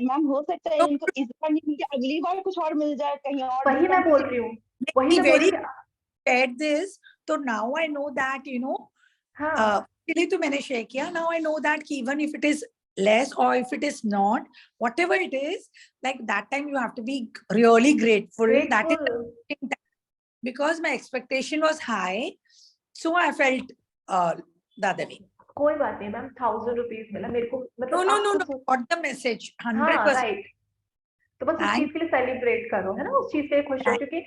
मैम हो सकता है तो इनको इस बार नहीं मिल जाए, अगली बार कुछ और मिल जाए कहीं और वही मैं डिस्काउंट बोल किसी। रही हूँ, वही be मैं बोल very रही हूँ at this. So now I know that, you know, हाँ, actually तो मैंने share किया. Now I know that कि even if it is less or if it is not, whatever it is, like that time you have to be really grateful. That is grateful. the thing that- because my expectation was high, so I felt the other way. कोई बात नहीं ma'am, 1000 rupees मिला मेरे को, No, मतलब no, आप no, तो no. Got the message. हाँ 100%. राइट, तो बस उस Thank चीज के लिए सेलिब्रेट करो, है ना, उस चीज के लिए खुश हो, you. क्योंकि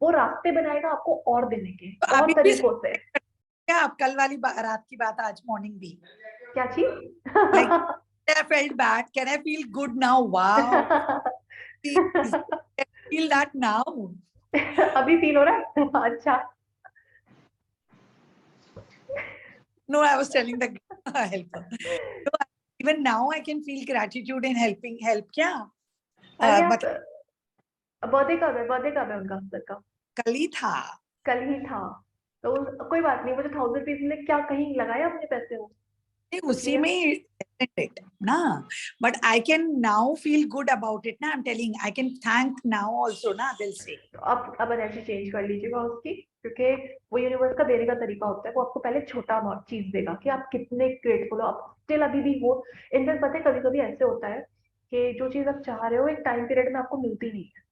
वो रास्ते बनाएगा आपको और देने के तो और अभी भी तरीकों से। क्या आप कल वाली रात की बात आज मॉर्निंग भी क्या चीज? like I felt bad can I feel good now wow please I feel that now अभी फील हो रहा है? अच्छा, no I was telling the helper so even now I can feel gratitude in help क्या अरे आप, मतलब birthday कब है उनका हस्बैंड का? कल ही था कल ही था, तो कोई बात नहीं, वो जो 1000 रुपीज में क्या कहीं लगाया अपने पैसे हो, नहीं, कुछ उसी लिया? में it ना but I can now feel good about it ना I'm telling I can thank now also ना दिल से तो अब एनर्जी चेंज कर लीजिएगा उसकी, क्योंकि वो यूनिवर्स का देने का तरीका होता है, वो आपको पहले छोटा चीज देगा कि आप कितने ग्रेटफुल हो, आप स्टिल अभी भी हो। इनफैक्ट पता है कभी कभी ऐसे होता है कि जो चीज आप चाह रहे हो एक टाइम पीरियड में आपको मिलती नहीं है,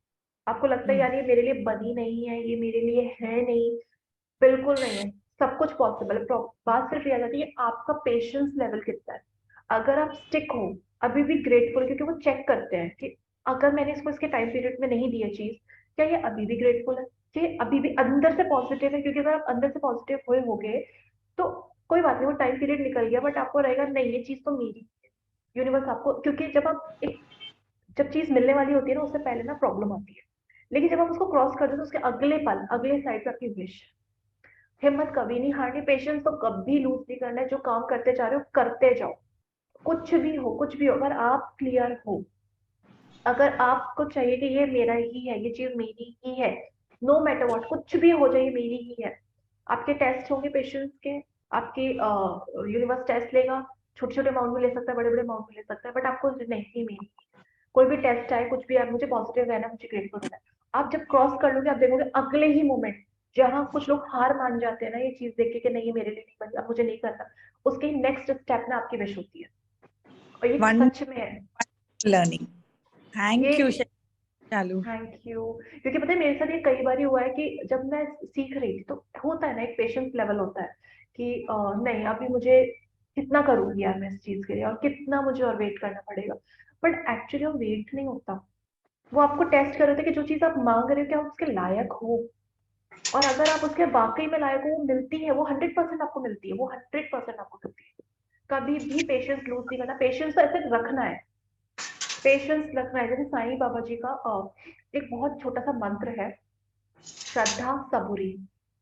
आपको लगता है यार ये मेरे लिए बनी नहीं है, ये मेरे लिए है नहीं, बिल्कुल नहीं है, सब कुछ पॉसिबल है। बात सिर्फ ये आ जाती है आपका पेशेंस लेवल कितना है। अगर आप स्टिक हो, अभी भी ग्रेटफुल, क्योंकि वो चेक करते हैं कि अगर मैंने इसको इसके टाइम पीरियड में नहीं दी है चीज, क्या ये अभी भी ग्रेटफुल है, कि ये अभी भी अंदर से पॉजिटिव है। क्योंकि अगर आप अंदर से पॉजिटिव हुए होगे तो कोई बात नहीं, वो टाइम पीरियड निकल गया, बट आपको रहेगा नहीं ये चीज तो मेरी है। यूनिवर्स आपको, क्योंकि जब चीज मिलने वाली होती है ना, उससे पहले ना प्रॉब्लम आती है, लेकिन जब आप उसको क्रॉस कर देते हो तो उसके अगले पल अगले साइड पे आपकी विश। हिम्मत कभी नहीं हारनी, पेशेंस तो कभी लूज नहीं करना है। जो काम करते जा रहे हो करते जाओ, कुछ भी हो, अगर आप क्लियर हो, अगर आपको चाहिए कि ये मेरा ही है, ये चीज मेरी ही है, नो मैटर व्हाट, कुछ भी हो जाए ये मेरी ही है। आपके टेस्ट होंगे पेशेंस के, आपके यूनिवर्स टेस्ट लेगा, छोटे छोटे अमाउंट में ले सकता है, बड़े बड़े अमाउंट में ले सकता है, बट आपको नहीं मेरी, कोई भी टेस्ट आए, कुछ भी आए, मुझे पॉजिटिव रहना, मुझे ग्रेटफुल रहना है। आप जब क्रॉस कर लोगे, आप देखोगे अगले ही मोमेंट, जहां कुछ लोग हार मान जाते हैं ना ये चीज देख के कि नहीं ये मेरे लिए नहीं बनी, अब मुझे नहीं करना, उसके नेक्स्ट स्टेप में आपकी विश होती है। और ये One सच में है। learning. ये Thank you, Shalu. Thank you. क्योंकि पता है मेरे साथ ये कई बार हुआ है कि जब मैं सीख रही थी तो होता है ना, एक पेशेंस लेवल होता है कि नहीं अभी मुझे कितना करूंगी यार मैं इस चीज के लिए, और कितना मुझे और वेट करना पड़ेगा। बट एक्चुअली वो वेट नहीं होता, वो आपको टेस्ट कर रहे थे कि जो चीज आप मांग रहे हो क्या आप उसके लायक हो। और अगर आप उसके वाकई में लायक हो, वो मिलती है, वो 100% आपको मिलती है, वो 100% आपको मिलती है। कभी भी पेशेंस लूज नहीं करना, पेशेंस तो ऐसे रखना है, पेशेंस रखना है। जैसे साईं बाबा जी का एक बहुत छोटा सा मंत्र है, श्रद्धा सबूरी।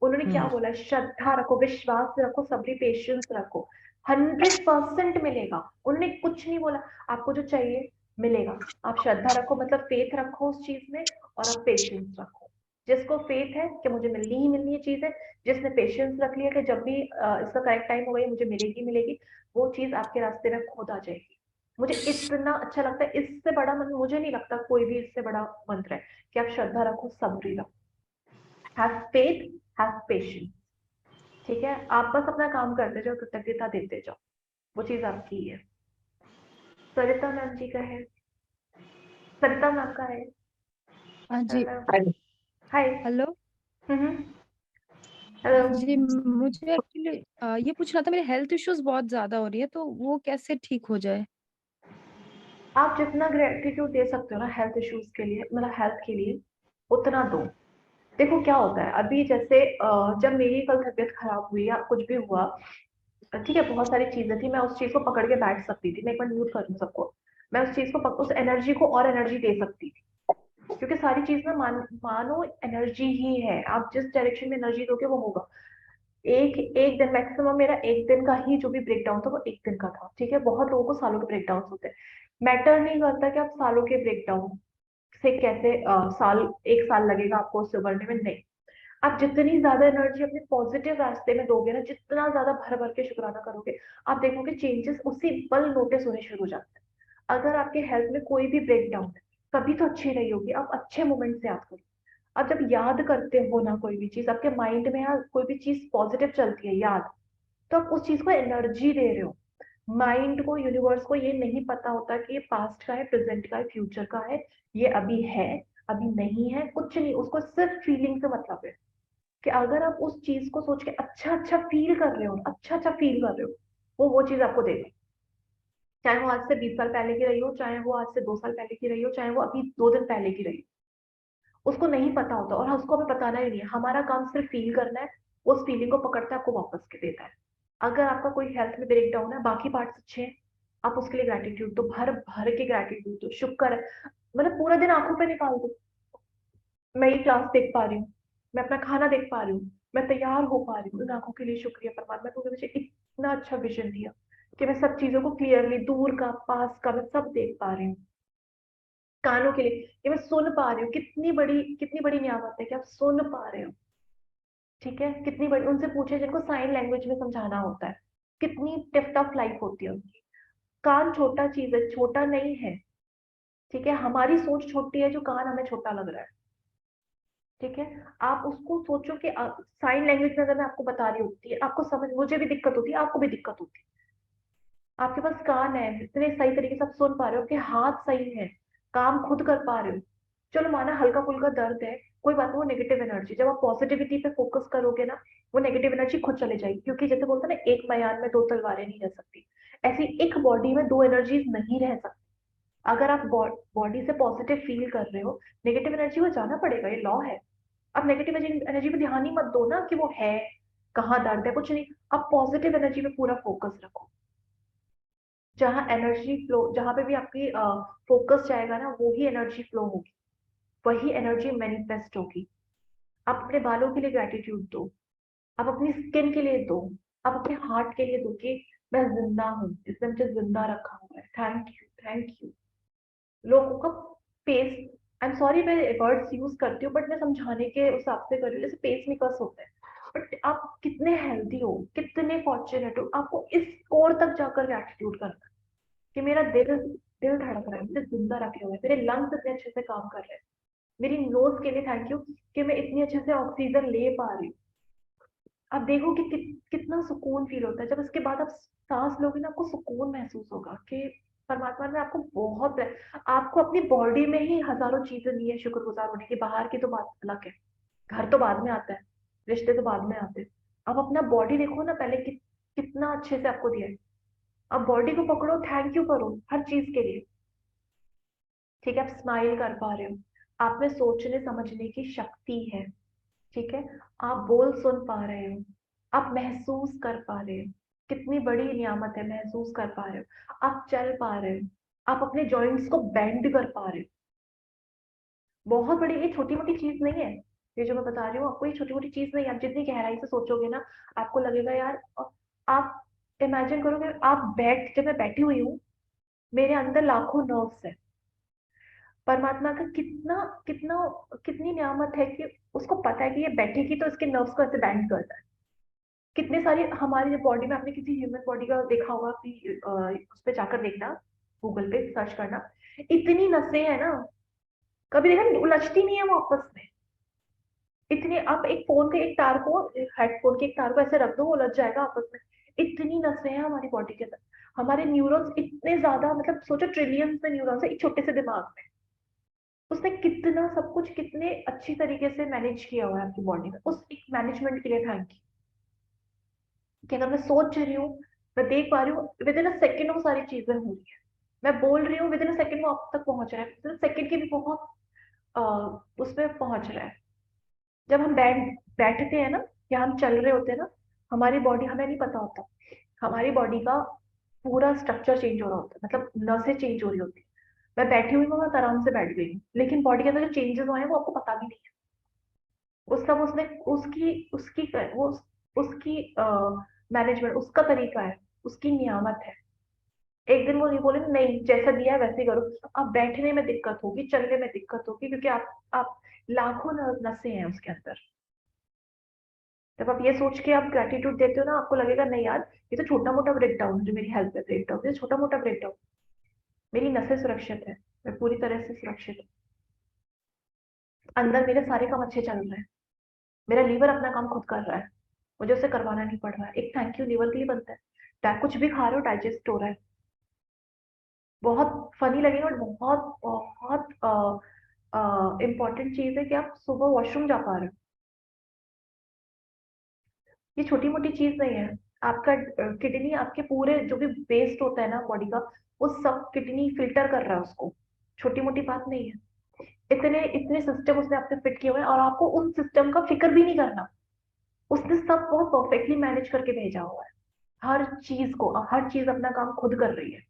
उन्होंने क्या बोला, श्रद्धा रखो, विश्वास रखो, सबरी, पेशेंस रखो, 100% मिलेगा। उन्होंने कुछ नहीं बोला, आपको जो चाहिए मिलेगा। आप श्रद्धा रखो, मतलब फेथ रखो उस चीज में, और आप पेशेंस रखो। जिसको फेथ है कि मुझे मिलनी ही मिलनी है चीज है, जिसने पेशेंस रख लिया कि जब भी इसका करेक्ट टाइम होगा ये मुझे मिलेगी मिलेगी, वो चीज आपके रास्ते में खुद आ जाएगी। मुझे इतना अच्छा लगता है, इससे बड़ा मंत्र मुझे नहीं लगता कोई भी इससे बड़ा मंत्र है, कि आप श्रद्धा रखो, सबरी रखो, हैव फेथ, हैव पेशेंस। ठीक है, आप बस अपना काम करते जाओ, कृतज्ञता देते जाओ, वो चीज आपकी है। सरिता मैम जी का है, सरिता मैम का है। हाँ जी। हाय। हेलो। हेलो। जी मुझे एक्चुअली ये पूछना था, मेरे हेल्थ इश्यूज बहुत ज्यादा हो रही है, तो वो कैसे ठीक हो जाए? आप जितना ग्रेटिट्यूड दे सकते हो ना हेल्थ इश्यूज के लिए, मतलब हेल्थ के लिए, उतना दो। देखो क्या होता है, अभी जैसे जब मेरी कल तबीयत खराब हुई या कुछ भी हुआ, ठीक है, बहुत सारी चीजें थी, मैं उस चीज को पकड़ के बैठ सकती थी, मैं एक बार म्यूट कर दूं सबको, मैं उस चीज को उस एनर्जी को और एनर्जी दे सकती थी। क्योंकि सारी चीज ना मानो एनर्जी ही है, आप जिस डायरेक्शन में एनर्जी दोगे वो होगा। एक एक दिन मैक्सिमम, मेरा एक दिन का ही जो भी ब्रेक डाउन था वो एक दिन का था, ठीक है। बहुत लोगों को सालों के ब्रेक डाउन होते हैं, मैटर नहीं करता कि आप सालों के ब्रेक डाउन से कैसे साल, एक साल लगेगा आपको उससे उभरने में, नहीं। आप जितनी ज्यादा एनर्जी अपने पॉजिटिव रास्ते में दोगे ना, जितना ज्यादा भर भर के शुक्राना करोगे, आप देखोगे चेंजेस उसी पल नोटिस होने शुरू हो जाते हैं। अगर आपके हेल्थ में कोई भी ब्रेक डाउन है, कभी तो अच्छी रही होगी, आप अच्छे मोमेंट से याद करो। आप जब याद करते हो ना कोई भी चीज, आपके माइंड में या कोई भी चीज पॉजिटिव चलती है याद, तो आप उस चीज को एनर्जी दे रहे हो। माइंड को, यूनिवर्स को ये नहीं पता होता कि ये पास्ट का है, प्रेजेंट का है, फ्यूचर का है, ये अभी है, अभी नहीं है, कुछ नहीं। उसको सिर्फ फीलिंग से मतलब है, कि अगर आप उस चीज को सोच के अच्छा अच्छा फील कर रहे हो, अच्छा अच्छा फील कर रहे हो, वो चीज आपको देगा। चाहे वो आज से 20 साल पहले की रही हो, चाहे वो आज से 2 साल पहले की रही हो, चाहे वो अभी 2 दिन पहले की रही हो, उसको नहीं पता होता, और उसको हमें बताना ही नहीं है। हमारा काम सिर्फ फील करना है, उस फीलिंग को पकड़ता है, आपको वापस के देता है। अगर आपका कोई हेल्थ में ब्रेक डाउन है, बाकी पार्ट्स अच्छे हैं, आप उसके लिए ग्रेटिट्यूड दो, भर भर के ग्रेटिट्यूड दो, शुक्र है, मतलब पूरा दिन आंखों पे निकाल दो, मैं ये क्लास देख पा रही हूँ, मैं अपना खाना देख पा रही हूँ, मैं तैयार हो पा रही हूँ, इन आंखों के लिए शुक्रिया परमात्मा, तूने मुझे इतना अच्छा विजन दिया कि मैं सब चीजों को क्लियरली, दूर का पास का, मैं सब देख पा रही हूँ। कानों के लिए कि मैं सुन पा रही हूँ, कितनी बड़ी नियामत है कि आप सुन पा रहे हो। ठीक है, कितनी बड़ी, उनसे पूछे जिनको साइन लैंग्वेज में समझाना होता है, कितनी टफ टफ लाइफ होती है उनकी। कान छोटा चीज है, छोटा नहीं है, ठीक है। हमारी सोच छोटी है जो कान हमें छोटा लग रहा है, ठीक है। आप उसको सोचो कि साइन लैंग्वेज में अगर मैं आपको बता रही होती है, आपको समझ, मुझे भी दिक्कत होती है, आपको भी दिक्कत होती है। आपके पास कान है, इतने सही तरीके से आप सुन पा रहे हो, आपके हाथ सही है, काम खुद कर पा रहे हो, चलो माना हल्का फुल्का दर्द है, कोई बात नहीं, वो नेगेटिव एनर्जी, जब आप पॉजिटिविटी पे फोकस करोगे ना, वो नेगेटिव एनर्जी खुद चले जाएगी। क्योंकि जैसे बोलते हैं ना, एक मयान में दो तलवारें नहीं रह सकती, ऐसी एक बॉडी में दो एनर्जीज नहीं रह सकती। अगर आप बॉडी से पॉजिटिव फील कर रहे हो, नेगेटिव एनर्जी को जाना पड़ेगा, ये लॉ है। अब नेगेटिव एनर्जी पे ध्यान ही मत दो ना कि वो है, कहाँ दर्द है, कुछ नहीं। अब पॉजिटिव एनर्जी पे पूरा फोकस रखो। जहाँ एनर्जी फ्लो, जहाँ पे भी आपकी फोकस जाएगा ना, वो ही एनर्जी फ्लो होगी, वही एनर्जी मैनिफेस्ट होगी। आप अपने बालों के लिए ग्रेटिट्यूड दो, आप अपनी स्किन के लिए दो, आप अपने हार्ट के लिए दो कि मैं जिंदा हूँ, इसने मुझे जिंदा रखा हुआ है, थैंक यू थैंक यू। लोगों का पेस, आई एम सॉरी मैं वर्ड्स यूज करती हूँ, बट मैं समझाने के हिसाब से कर रही हूँ। जैसे पेस मेकर्स होते हैं, बट आप कितने हेल्दी हो, कितने फॉर्चुनेट हो, आपको इस कोर तक जाकर ग्रेटिट्यूड करना है कि मेरा दिल दिल धड़क रहा है, मुझे जिंदा रखे हुए, मेरे लंग्स इतने अच्छे से काम कर रहे हैं, मेरी नोज के लिए थैंक यू कि मैं इतनी अच्छे से ऑक्सीजन ले पा रही हूँ। आप देखो कि कितना सुकून फील होता है। जब इसके बाद आप सांस लोगे ना, आपको सुकून महसूस होगा कि परमात्मा ने आपको बहुत, आपको अपनी बॉडी में ही हजारों चीजें दी है शुक्रगुजार होने की। बाहर की तो बात अलग है, घर तो बाद में आता है, रिश्ते तो बाद में आते हैं। आप अपना बॉडी देखो ना पहले, कितना अच्छे से आपको दिया है। अब बॉडी को पकड़ो, थैंक यू करो हर चीज के लिए। ठीक है, आप स्माइल कर पा रहे हो, आप में सोचने समझने की शक्ति है। ठीक है, आप बोल सुन पा रहे हो, आप महसूस कर पा रहे हो, कितनी बड़ी नियामत है, महसूस कर पा रहे हो, आप चल पा रहे हो, आप अपने जॉइंट्स को बेंड कर पा रहे हो। बहुत बड़ी, ये छोटी मोटी चीज नहीं है, ये जो मैं बता रही हूँ आपको, ये छोटी मोटी चीज नहीं है। आप जितनी गहराई से सोचोगे ना, आपको लगेगा यार। आप इमेजिन करोगे, जब मैं बैठी हुई हूँ, मेरे अंदर लाखों नर्व्स है। परमात्मा का कितना कितना कितनी नियामत है कि उसको पता है कि ये बैठेगी तो इसके नर्व्स को ऐसे बैंड करता है। कितने सारी हमारी बॉडी में, आपने किसी ह्यूमन बॉडी का देखा होगा कि उस पे जाकर देखना, गूगल पे सर्च करना, इतनी नसें हैं ना, कभी देखा नहीं, उलझती नहीं है वो आपस में। इतनी, आप एक फोन के एक तार को, हेडफोन के एक तार को ऐसे रख दो, वो उलझ जाएगा आपस में। इतनी नसें हैं हमारी बॉडी के अंदर। हमारे न्यूरॉन्स इतने ज्यादा, मतलब सोचो ट्रिलियंस में न्यूरॉन्स है एक छोटे से दिमाग में। उसने कितना सब कुछ कितने अच्छी तरीके से मैनेज किया हुआ है आपकी बॉडी में। उस एक मैनेजमेंट के लिए थैंक यू कि अगर मैं सोच रही हूँ, मैं देख पा रही हूँ, विद इन अ सेकेंड वो सारी चीजें हो रही है। मैं बोल रही हूँ, विद इन अ सेकेंड वो आप तक पहुंच रहा है, विद इन सेकेंड की भी बहुत उसमें पहुंच रहा है। जब हम बैठते हैं ना, या हम चल रहे होते हैं ना, हमारी बॉडी, हमें नहीं पता होता, हमारी बॉडी का पूरा स्ट्रक्चर चेंज हो रहा होता है, मतलब नसें चेंज हो रही होती है। मैं बैठी हुई हूँ, मैं आराम से बैठ गई हूँ, लेकिन बॉडी के अंदर जो चेंजेस हुए हैं वो आपको पता भी नहीं है। वो सब उसने, उसकी उसकी वो उसकी मैनेजमेंट, उसका तरीका है, उसकी नियामत है। एक दिन वो नहीं बोले नहीं, जैसा दिया है वैसे ही करो। अब बैठने में दिक्कत होगी, चलने में दिक्कत होगी, क्योंकि आप लाखों नसें हैं उसके अंदर। जब आप ये सोच के आप ग्रेटिट्यूड देते हो ना, आपको लगेगा नहीं यार, ये तो छोटा मोटा ब्रेकडाउन है जो मेरी हेल्थ में ब्रेकडाउन, ये छोटा मोटा ब्रेकडाउन, मेरी नसें सुरक्षित है, मैं पूरी तरह से सुरक्षित हूँ, अंदर मेरे सारे काम अच्छे चल रहे हैं, मेरा लीवर अपना काम खुद कर रहा है, मुझे उसे करवाना नहीं पड़ रहा है। एक थैंक यू लीवर के लिए बनता है। कुछ भी खा रहे हो डाइजेस्ट हो रहा है। बहुत फनी लगेगा, बट बहुत बहुत इंपॉर्टेंट चीज है कि आप सुबह वॉशरूम जा पा रहे हो। ये छोटी मोटी चीज नहीं है। आपका किडनी, आपके पूरे जो भी वेस्ट होता है ना बॉडी का, वो सब किडनी फिल्टर कर रहा है उसको। छोटी मोटी बात नहीं है। इतने इतने सिस्टम उसने आपने फिट किए हुए हैं, और आपको उन सिस्टम का फिक्र भी नहीं करना। उसने सब बहुत परफेक्टली मैनेज करके भेजा हुआ है। हर चीज को, हर चीज अपना काम खुद कर रही है।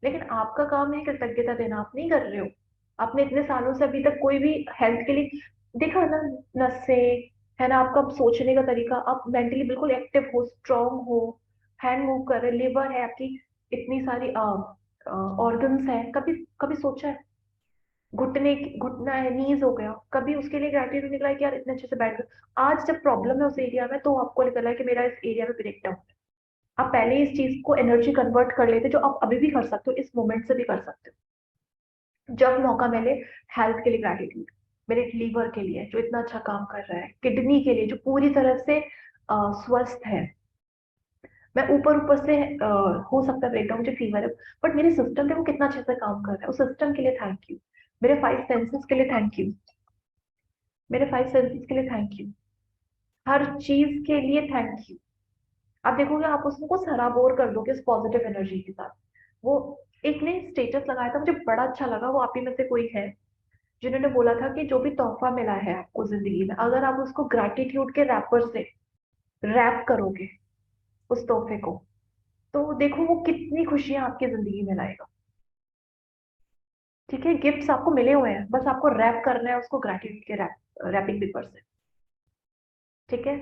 लेकिन आपका काम है कृतज्ञता देना, आप नहीं कर रहे हो। आपने इतने सालों से अभी तक कोई भी हेल्थ के लिए देखा ना, नसें है ना, आपका सोचने का तरीका, आप मेंटली बिल्कुल एक्टिव हो, स्ट्रांग हो, हैंड मूव कर रहे, लिवर है आपकी, इतनी सारी ऑर्गन्स है। कभी कभी सोचा है, घुटना है, नीज हो गया, कभी उसके लिए ग्रेटिट्यूड निकला है कि यार इतने अच्छे से बैठ गए। आज जब प्रॉब्लम है उस एरिया में, तो आपको निकला है कि मेरा इस एरिया में ब्रेकडाउन है। आप पहले इस चीज को एनर्जी कन्वर्ट कर लेते, जो आप अभी भी कर सकते हो, इस मोमेंट से भी कर सकते हो जब मौका मिले। हेल्थ के लिए ग्रेटिट्यूड, मेरे लीवर के लिए जो इतना अच्छा काम कर रहा है, किडनी के लिए जो पूरी तरह से स्वस्थ है। मैं ऊपर ऊपर से हो सकता है ब्रेकडाउन, मुझे फीवर है, बट मेरे सिस्टम पे वो कितना अच्छे से काम कर रहा है, उस सिस्टम के लिए थैंक यू। मेरे 5 सेंसेस के लिए थैंक यू। मेरे 5 सेंसेस के लिए थैंक यू, हर चीज के लिए थैंक यू। आप देखोगे आप उसको सराबोर कर दोगे उस पॉजिटिव एनर्जी के साथ। वो एक ने स्टेटस लगाया था, मुझे बड़ा अच्छा लगा, वो आप ही में से कोई है जिन्होंने बोला था कि जो भी तोहफा मिला है आपको जिंदगी में, अगर आप उसको ग्रैटिट्यूड के रैपर से रैप करोगे उस तोहफे को, तो देखो वो कितनी खुशियां आपकी जिंदगी में लाएगा। ठीक है, गिफ्ट्स आपको मिले हुए हैं, बस आपको रैप करना है उसको ग्रैटिट्यूड के रैपिंग पेपर से। ठीक है,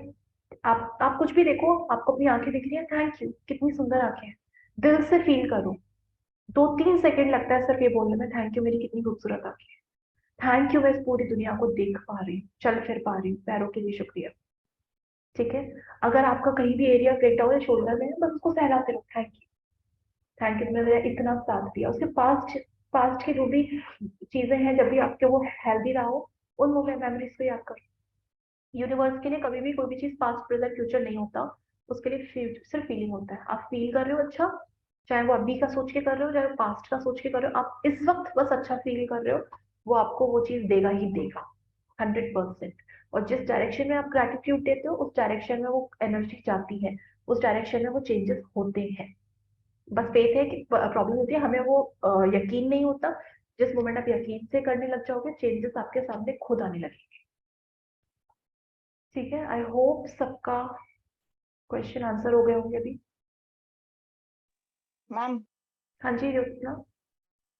आप कुछ भी देखो, आपको अपनी आंखें दिख रही है, थैंक यू, कितनी सुंदर आंखें हैं, दिल से फील करो। 2-3 सेकंड लगता है सिर्फ ये बोलने में, थैंक यू मेरी कितनी खूबसूरत आंखें हैं, थैंक यू मैं इस पूरी दुनिया को देख पा रही हूँ, चल फिर पा रही हूँ, पैरों के लिए शुक्रिया। ठीक है, अगर आपका कहीं भी एरिया ब्रेक डाउन है शोल्डर में, बस उसको सहलाते रहो, थैंक यू तुमने मेरा इतना साथ दिया। उसके पास्ट पास्ट की जो भी चीजें हैं, जब भी आपके वो हेल्दी रहा हो, उन मेमोरीज को याद करो। यूनिवर्स के लिए कभी भी कोई भी चीज पास्ट प्रेजेंट फ्यूचर नहीं होता, उसके लिए सिर्फ फीलिंग होता है। आप फील कर रहे हो अच्छा, चाहे वो अभी का सोच के कर रहे हो, चाहे पास्ट का सोच के कर रहे हो, आप इस वक्त बस अच्छा फील कर रहे हो, वो आपको वो चीज देगा ही देगा, 100%। और जिस डायरेक्शन में आप ग्रेटिट्यूड देते हो, उस डायरेक्शन में वो एनर्जी जाती है, उस डायरेक्शन में वो चेंजेस होते हैं। बस फेथ है कि प्रॉब्लम होती है हमें वो यकीन नहीं होता। जिस मोमेंट आप यकीन से करने लग जाओगे, चेंजेस आपके सामने खुद आने लगेंगे। ठीक है, आई होप सबका क्वेश्चन आंसर हो गए होंगे अभी। मैम हाँ जी ज्योत्सना।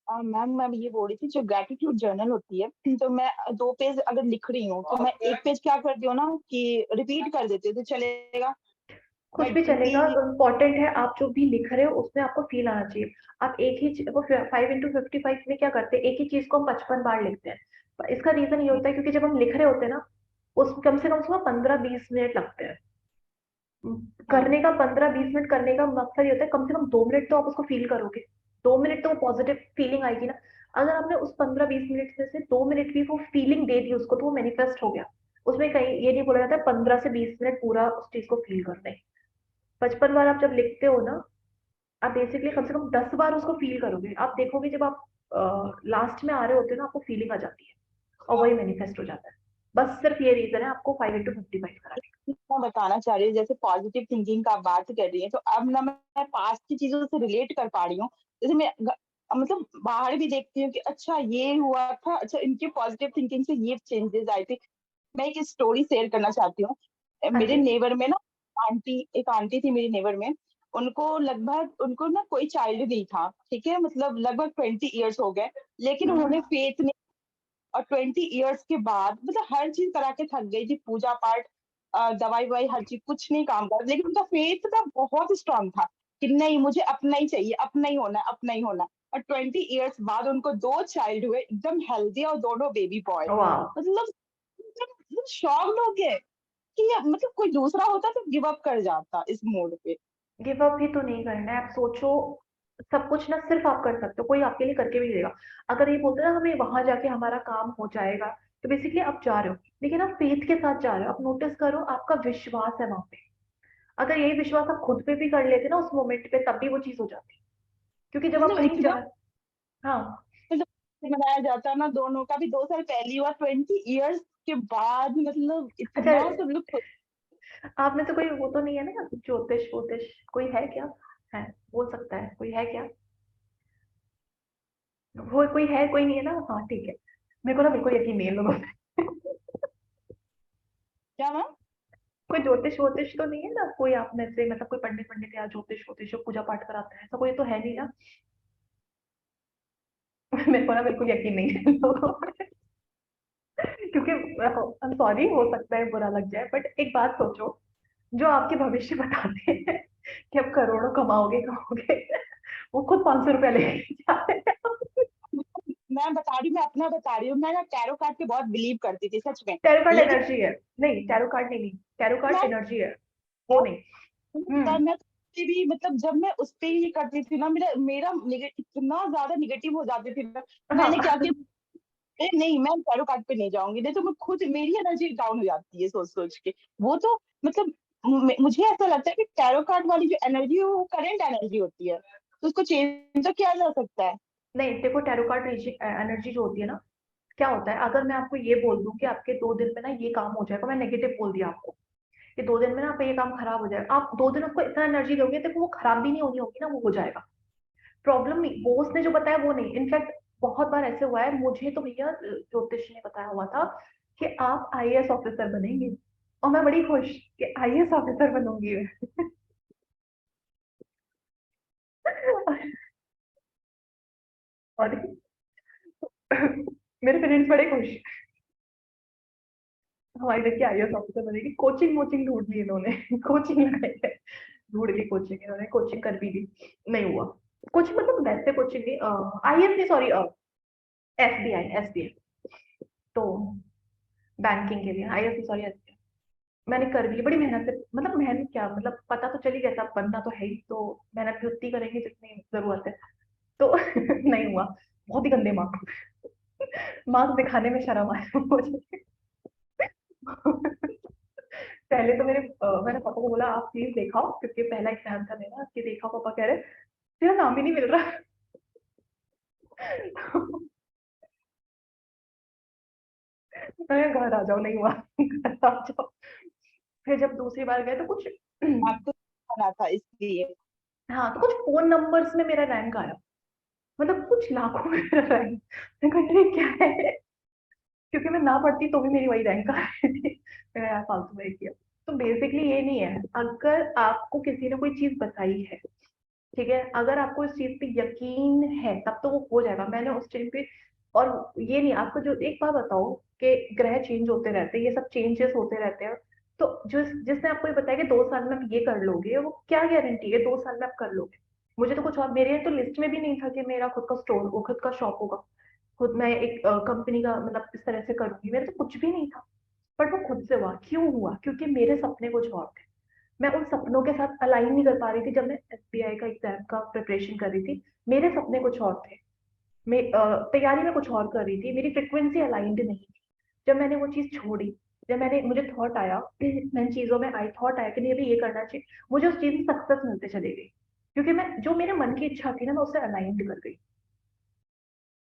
मैम मैं ये बोल रही थी, जो ग्रेटिट्यूड जर्नल होती है, तो मैं 2 पेज अगर लिख रही हूँ तो मैं 1 पेज क्या करती हूँ ना कि रिपीट कर देती हूँ तो चलेगा? कुछ बट भी चलेगा, कि इम्पोर्टेंट है आप जो भी लिख रहे हो उसमें आपको फील आना चाहिए। आप एक ही वो 5 into 55 में क्या करते हैं, एक ही चीज को हम 55 बार लिखते हैं। इसका रीजन ये होता है क्योंकि जब हम लिख रहे होते हैं ना, उस कम से कम उसमें 15-20 मिनट लगते हैं। हाँ, करने का 15-20 मिनट करने का मकसद ये होता है कम से कम 2 मिनट तो आप उसको फील करोगे, 2 मिनट तो पॉजिटिव फीलिंग आएगी ना। अगर आपने उस 15-20 मिनट में से 2 मिनट भी वो फीलिंग दे दी उसको, तो वो मैनिफेस्ट हो गया। उसमें कहीं ये नहीं बोला जाता है 15 से 20 मिनट पूरा उस चीज को फील करना है। 55 बार आप जब लिखते हो ना, आप बेसिकली कम से कम 10 बार उसको फील करोगे। आप देखोगे जब आप लास्ट में आ रहे होते हो ना, आपको फीलिंग आ जाती है और वही मैनिफेस्ट हो जाता है। बस सिर्फ ये रीजन है आपको 5 into 55 कराने मैं बताना चाह रही हूँ, जैसे पॉजिटिव थिंकिंग का आप बात कर रही है, तो अब ना मैं पास्ट की चीजों से रिलेट कर पा रही हूँ। जैसे मैं मतलब बाहर भी देखती हूँ कि अच्छा ये हुआ था, अच्छा इनकी पॉजिटिव थिंकिंग से ये चेंजेस आए थे। मैं एक स्टोरी शेयर करना चाहती हूँ। की। हाँ मेरे जी। नेबर में ना एक आंटी थी मेरी नेबर में। उनको ना कोई चाइल्ड नहीं था, ठीक है, मतलब लगभग 20 ईयर्स हो गए, लेकिन हम्म। उन्होंने फेथ नहीं। और 20 ईयर्स के बाद मतलब हर चीज करा के थक गई थी, पूजा पाठ, दवाई ववाई, हर चीज कुछ नहीं काम कर, लेकिन उनका फेथ ना बहुत स्ट्रांग था कि नहीं मुझे अपना ही चाहिए, अपना ही होना है, अपना ही होना है। और 20 ईयर्स बाद उनको 2 चाइल्ड हुए, एकदम हेल्दी, और दोनों बेबी बॉय। वाह। मतलब शॉक्ड हो गए कि मतलब कोई दूसरा होता तो गिव अप कर जाता इस मोड पे। गिव अप भी तो नहीं करना है, आप सोचो। सब कुछ ना सिर्फ आप कर सकते हो, कोई आपके लिए करके भी नहीं देगा। अगर ये बोलते हैं ना हमें वहां जाके हमारा काम हो जाएगा, तो बेसिकली आप जा रहे हो, लेकिन आप फेथ के साथ जा रहे हो। आप नोटिस करो आपका विश्वास है वहां पे। अगर यही विश्वास आप खुद पे भी कर लेते ना उस मोमेंट पे, तब भी वो चीज हो जाती। क्योंकि जब आप मतलब कहीं जा। इतना हाँ। मतलब मनाया जाता ना, दोनों का भी 2 साल पहली हुआ, 20 ईयर्स के बाद, मतलब अच्छा, इतना सब लोग आप में से कोई वो तो नहीं है ना, ज्योतिष वोतिष कोई है क्या? है, बोल सकता है, कोई है क्या? वो कोई है, कोई नहीं है ना, हाँ ठीक है। मेरे को ना बिल्कुल यकीन नहीं है लोगों पे। क्या ना। कोई ज्योतिष वोतिष तो नहीं है ना कोई आप में से, मतलब कोई पंडित पंडित या ज्योतिष वोतिष जो पूजा पाठ कराता है, ऐसा कोई तो है नहीं ना। मेरे को ना बिल्कुल यकीन नहीं है लोगों पे। क्योंकि I'm सॉरी, हो सकता है बुरा लग जाए, बट एक बात सोचो, जो आपके भविष्य बताते हैं कि आप करोड़ों कमाओगे कमाओगे, वो खुद 500 रुपया लेके जा रहे हैं। मैं बता रही हूँ, मैं अपना बता रही हूँ, मैं ना टैरो कार्ड पे बहुत बिलीव करती थी सच में। टैरो कार्ड लेकिन एनर्जी है। नहीं, टैरो कार्ड नहीं, नहीं, टैरो कार्ड मैं एनर्जी है, वो नहीं। हम्म। मैं कभी भी मतलब जब मैं उस पे ही करती थी ना, मेरा मेरा इतना ज्यादा निगेटिव हो जाती थी ना, मैंने क्या हाँ। किया, नहीं मैं टैरो कार्ड पे नहीं जाऊंगी, नहीं तो मैं खुद, मेरी एनर्जी डाउन हो जाती है सोच सोच के। वो तो मतलब मुझे ऐसा लगता है कि टैरो कार्ड वाली जो एनर्जी है वो करेंट एनर्जी होती है, तो उसको चेंज तो किया जा सकता है। नहीं देखो, टैरो कार्ड एनर्जी जो होती है ना, क्या होता है, अगर मैं आपको ये बोल दूं कि आपके 2 दिन में ना ये काम हो जाएगा, मैं नेगेटिव बोल दिया आपको कि 2 दिन में ना आपका ये काम खराब हो जाएगा, आप 2 दिन उसको इतना एनर्जी दोगे तो वो खराब भी नहीं होनी होगी ना, वो हो जाएगा। प्रॉब्लम बॉस ने जो बताया वो नहीं, इनफैक्ट बहुत बार ऐसे हुआ है, मुझे तो भैया ज्योतिष ने बताया हुआ था कि आप आईएएस ऑफिसर बनेंगे, और मैं बड़ी खुश कि आईएएस ऑफिसर बनूंगी मैं। और मेरे पेरेंट्स बड़े खुश, हमारी लड़की आईएएस ऑफिसर बनेगी। कोचिंग वोचिंग ढूंढ ली इन्होंने, कोचिंग लगाई है, ढूंढ ली कोचिंग इन्होंने, कोचिंग कर भी ली, नहीं हुआ। कोचिंग मतलब वैसे कोचिंग नहीं, आईएएस नहीं, सॉरी, एसबीआई, एसबीआई, तो बैंकिंग के लिए, आईएएस नहीं, सॉरी, एसबीआई मैंने कर ली बड़ी मेहनत से, मतलब मेहनत क्या, मतलब पता तो चली गया था, बनना तो है ही, तो मेहनत भी उतनी करेंगे जितनी जरूरत है, तो नहीं हुआ, बहुत ही गंदे मार्क्स, मार्क्स दिखाने में शर्म आया मुझे। पहले तो मैंने पापा को बोला आप प्लीज दिखाओ, क्योंकि पहला एग्जाम था मेरा, कि देखा, पापा कह रहे तेरा नाम ही नहीं मिल रहा। मैं घर आ जाओ, नहीं हुआ, घर आ जाओ। फिर जब दूसरी बार गए तो कुछ आपको बना था इसलिए। हाँ, तो कुछ फोन नंबर्स में मेरा रैंक आया, मतलब कुछ लाखों में मेरा रैंक, मैं कह रही क्या है, क्योंकि मैं ना पढ़ती तो भी मेरी वही रैंक आ रही थी। मैंने यार फालतू में किया। तो बेसिकली ये नहीं है, अगर आपको किसी ने कोई चीज बताई है, ठीक है, अगर आपको इस चीज पे यकीन है तब तो वो हो जाएगा। मैंने उस टाइम पे, और ये नहीं, आपको जो एक बात बताओ कि ग्रह चेंज होते रहते हैं, ये सब चेंजेस होते रहते हैं, तो जिसने आपको ये बताया कि 2 साल में आप ये कर लोगे, वो क्या गारंटी है 2 साल में आप कर लोगे। मुझे तो कुछ और, मेरे तो लिस्ट में भी नहीं था कि मेरा खुद का स्टोर हो, खुद का शॉप होगा, खुद मैं एक कंपनी का मतलब इस तरह से करूंगी, मेरे तो कुछ भी नहीं था। बट वो खुद से हुआ, क्यों हुआ, क्योंकि मेरे सपने कुछ और थे, मैं उन सपनों के साथ अलाइन नहीं कर पा रही थी। जब मैं एसबीआई का एग्जाम का प्रिपरेशन कर रही थी, मेरे सपने कुछ और थे, मैं तैयारी में कुछ और कर रही थी, मेरी फ्रिक्वेंसी अलाइंड नहीं थी। जब मैंने वो चीज छोड़ी, जब मुझे थॉट आया, मैं चीजों में आई, थॉट आया कि नहीं अभी ये करना चाहिए, मुझे उस चीज में सक्सेस मिलते चले गई, क्योंकि मैं जो मेरे मन की इच्छा थी ना, मैं उससे अलाइंड कर गई।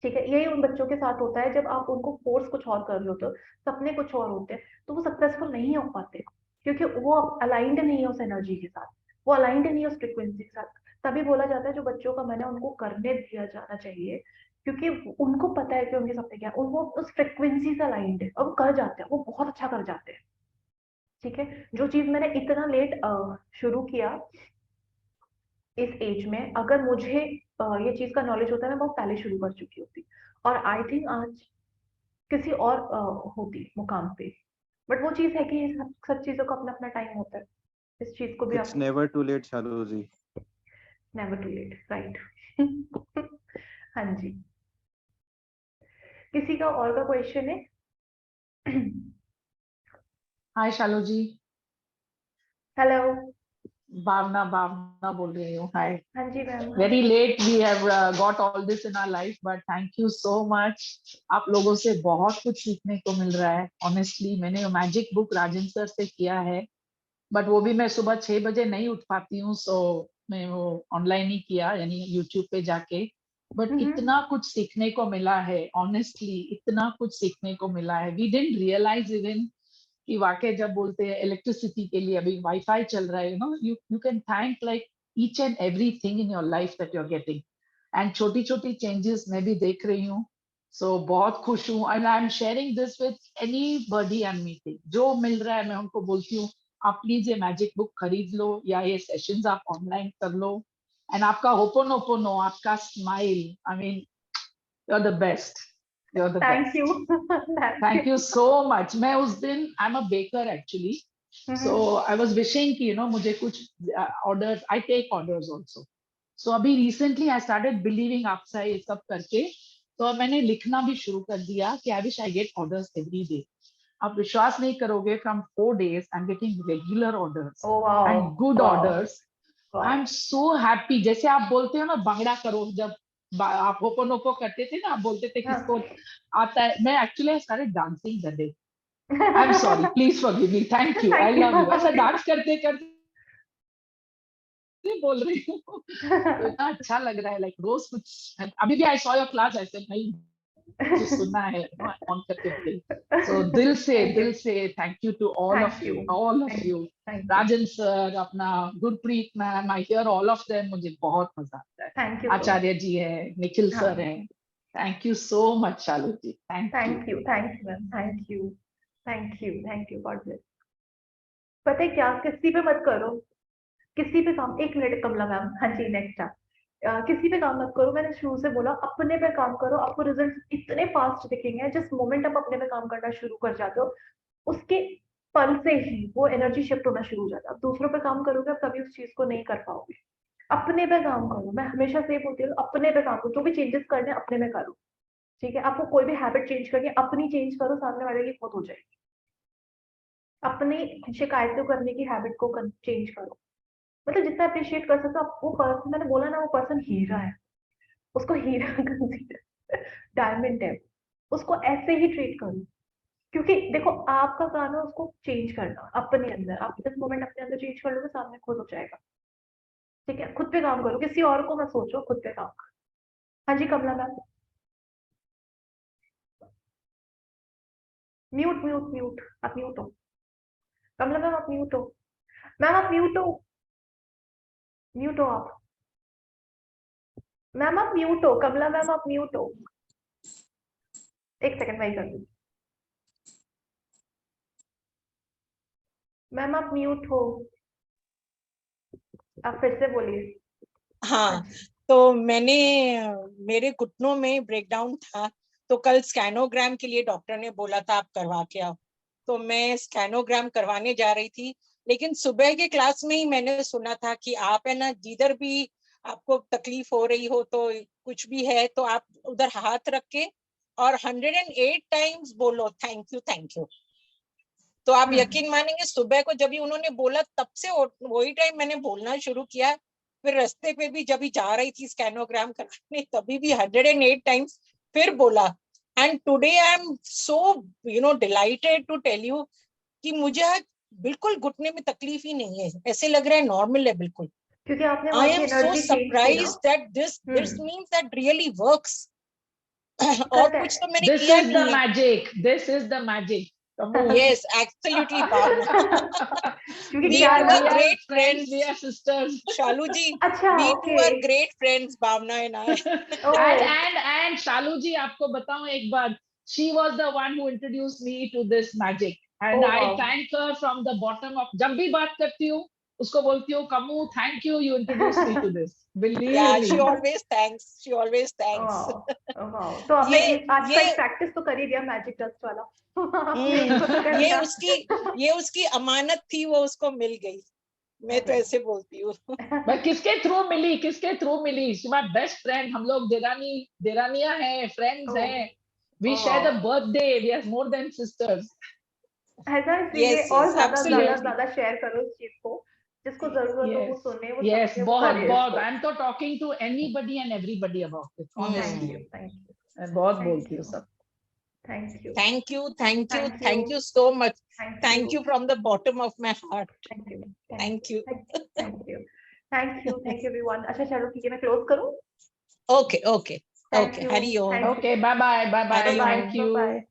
ठीक है, यही उन बच्चों के साथ होता है, जब आप उनको फोर्स कुछ और कर रहे हो तो सपने कुछ और होते हैं, तो वो सक्सेसफुल नहीं हो पाते, क्योंकि वो अलाइंड नहीं है उस एनर्जी के साथ, वो अलाइंड नहीं है उस फ्रिक्वेंसी के साथ। तभी बोला जाता है जो बच्चों का मन है उनको करने दिया जाना चाहिए, क्योंकि उनको पता है कि उनके सपने क्या है, वो उस फ्रिक्वेंसी से अलाइंड है, और वो कर जाते हैं, वो बहुत अच्छा कर जाते हैं। ठीक है, जो चीज मैंने इतना लेट शुरू किया इस एज में, अगर मुझे ये चीज का नॉलेज होता है, मैं बहुत पहले शुरू कर चुकी होती, और आई थिंक आज किसी और होती मुकाम पे। बट वो चीज है कि सब सब चीजों का अपना अपना टाइम होता है, इस चीज को भी It's आपको, never too late, Shalu ji. Never too late, right. हाँ जी, किसी का और का क्वेश्चन है? हाय शालू जी। हेलो। भावना भावना बोल रही हूँ। हाय। हाँ जी मैम, हाँ। Very late we have got all this in our life, but thank you so much. आप लोगों से बहुत कुछ सीखने को मिल रहा है। ऑनेस्टली मैंने मैजिक बुक राजन सर से किया है, बट वो भी मैं सुबह 6 बजे नहीं उठ पाती हूँ, सो मैं वो ऑनलाइन ही किया, यानी यूट्यूब पे जाके। बट हम्म। इतना कुछ सीखने को मिला है, ऑनेस्टली इतना कुछ सीखने को मिला है। वी डिडंट रियलाइज इवन कि वाकई जब बोलते हैं इलेक्ट्रिसिटी के लिए अभी वाईफाई चल रहा है, you can thank like each and everything in your life that you are getting. And छोटी छोटी चेंजेस मैं भी देख रही हूँ, सो बहुत खुश हूँ। And I am sharing this with any buddy I am meeting, जो मिल रहा है मैं उनको बोलती हूँ आप प्लीज ये मैजिक बुक खरीद लो, या ये सेशंस आप ऑनलाइन कर लो। एंड आपका होपोनोपोनो, आपका smile, I mean you are the best, you are the thank you. Best. Thank thank you you. So much. मैं उस दिन, I am a baker actually, so I was wishing कि मुझे कुछ orders, I take orders also. So अभी recently I started believing आपसे ये सब करके, तो मैंने लिखना भी शुरू कर दिया कि I wish I get orders every day. आप विश्वास नहीं करोगे, from 4 days I am getting regular orders oh wow. And good wow. Orders. I wow. Am so happy. जैसे आप बोलते हो ना बांगड़ा करो, जब आप होपोनोपो करते थे ना, आप बोलते थे हाँ। किसको आता है, मैं actually started dancing that day. I am sorry, please forgive me, thank you, I thank love you. ऐसा यू। डांस करते करते बोल रही हूँ, तो इतना अच्छा लग रहा है, लाइक रोज कुछ। अभी भी आई सॉ योर क्लास, ऐसे नहीं जो सुना है ऑन करके प्लीज। सो दिल से thank you to all of you, thank you. Rajan sir, अपना Gurpreet ma'am, I hear all of them, मुझे बहुत मजा आता है। Thank you. आचार्य जी है, निखिल हाँ, सर है, thank you so much Shalu ji, thank you. Thank you ma'am, thank you, God bless. पता है क्या, किसी पे मत करो, किसी पे काम, एक मिनट कमला मैम, हाँ जी नेक्स्ट आप। किसी पे काम मत करो, मैंने शुरू से बोला अपने पे काम करो, आपको रिजल्ट इतने फास्ट दिखेंगे। जिस मोमेंट आप अपने पे काम करना शुरू कर जाते हो, उसके पल से ही वो एनर्जी शिफ्ट होना शुरू हो जाता है। आप दूसरों पे काम करोगे, आप कभी उस चीज को नहीं कर पाओगे। अपने पे काम करो, मैं हमेशा से बोलती हूँ, अपने पे काम करो, जो भी चेंजेस करने हैं अपने में करो। ठीक है, आपको कोई भी हैबिट चेंज करनी है, अपनी चेंज करो, सामने वाले की खुद हो जाएगी। अपनी शिकायतों करने की हैबिट को चेंज करो, मतलब जितना अप्रिशिएट कर सकते हो आप। वो पर्सन, मैंने बोला ना, वो पर्सन हीरा है, उसको हीरा कंसीडर, डायमंड है, उसको ऐसे ही ट्रीट करो। क्योंकि देखो, आपका काम है उसको चेंज करना अपने अंदर। आप इस मोमेंट अपने अंदर चेंज कर लोगे, सामने खुद हो जाएगा। ठीक है, खुद पे काम करो, किसी और को मत सोचो, खुद पे काम करो। हाँ जी कमला मैम। म्यूट म्यूट म्यूट, आप म्यूट हो। कमला मैम आप म्यूट हो, मैम आप म्यूट हो, म्यूट हो आप। मैम आप म्यूट हो, कमला मैम आप म्यूट हो। एक सेकंड वही कर लूँ। मैम आप म्यूट हो, आप फिर से बोलिए। हाँ हाँ, जी। तो मैंने मेरे घुटनों में ब्रेकडाउन था, तो कल स्कैनोग्राम के लिए डॉक्टर ने बोला था आप करवा के आओ, तो मैं स्कैनोग्राम करवाने जा रही थी। लेकिन सुबह के क्लास में ही मैंने सुना था कि आप है ना, जिधर भी आपको तकलीफ हो रही हो, तो कुछ भी है तो आप उधर हाथ रख के और 108 टाइम्स बोलो थैंक यू थैंक यू। तो आप यकीन मानेंगे, सुबह को जब भी उन्होंने बोला, तब से वही टाइम मैंने बोलना शुरू किया। फिर रास्ते पे भी जब भी जा रही थी स्कैनोग्राम करने, तभी भी 108 टाइम्स फिर बोला। And today I am so delighted to tell you कि मुझे आज बिल्कुल घुटने में तकलीफ ही नहीं है, ऐसे लग रहा है नॉर्मल है बिल्कुल। क्योंकि आपने आई वहां की एम सो एनर्जी चेंज की ना। Surprise that this means that really works. और करता कुछ तो मैंने दिस किया इज द नहीं है। Magic, this is the magic. Yes, absolutely, Bhavna. क्योंकि We क्या है two ना। are great friends, friends. we are sisters. Shalu ji, अच्छा, we two okay. are great friends, Bhavna and I. and शालू जी, आपको बताऊं एक बार, she was the one who introduced me to this magic, and oh I wow. thank her from the bottom of, जब भी बात करती हूँ उसको बोलती हूँ, Kamu thank you, you introduced me to this, believe Yeah, me. she always thanks. She always thanks. Wow wow, तो आपने ये आज का ये एक प्रैक्टिस तो कर ही दिया, मैजिक डस्ट वाला। आपने इसको तो कर ये लिया। उसकी अमानत थी, वो उसको मिल गई। मैं तो ऐसे बोलती हूँ। बट किसके थ्रू मिली, किसके थ्रू मिली? माय बेस्ट फ्रेंड, हम लोग देरानिया हैं, फ्रेंड्स ओह, हैं, we oh share wow. The birthday, we are more than sisters. ऐसा, इसलिए Yes, और yes, ज्यादा ज्यादा absolutely. ज्यादा शेयर करो इस चीज को। जिसको जरूरत हो वो यस सुने, वो यस, समझे, वो बहुत करे बहुत, इसको। आई एम तो talking to anybody and everybody about it, thank honestly you, thank you, मैं बहुत थैंक बोलती हूँ यू, सब। Thank you, Thank you, thank you, thank you, thank you so much. Thank Thank you, you from the bottom of my heart. Thank you, Thank you. Thank you, thank you everyone. अच्छा चलो ठीक है, मैं close करूँ। Okay, okay, thank okay. You, Hari Om. Thank you, okay, bye bye, bye bye, Hari bye Om. Thank bye you. Bye.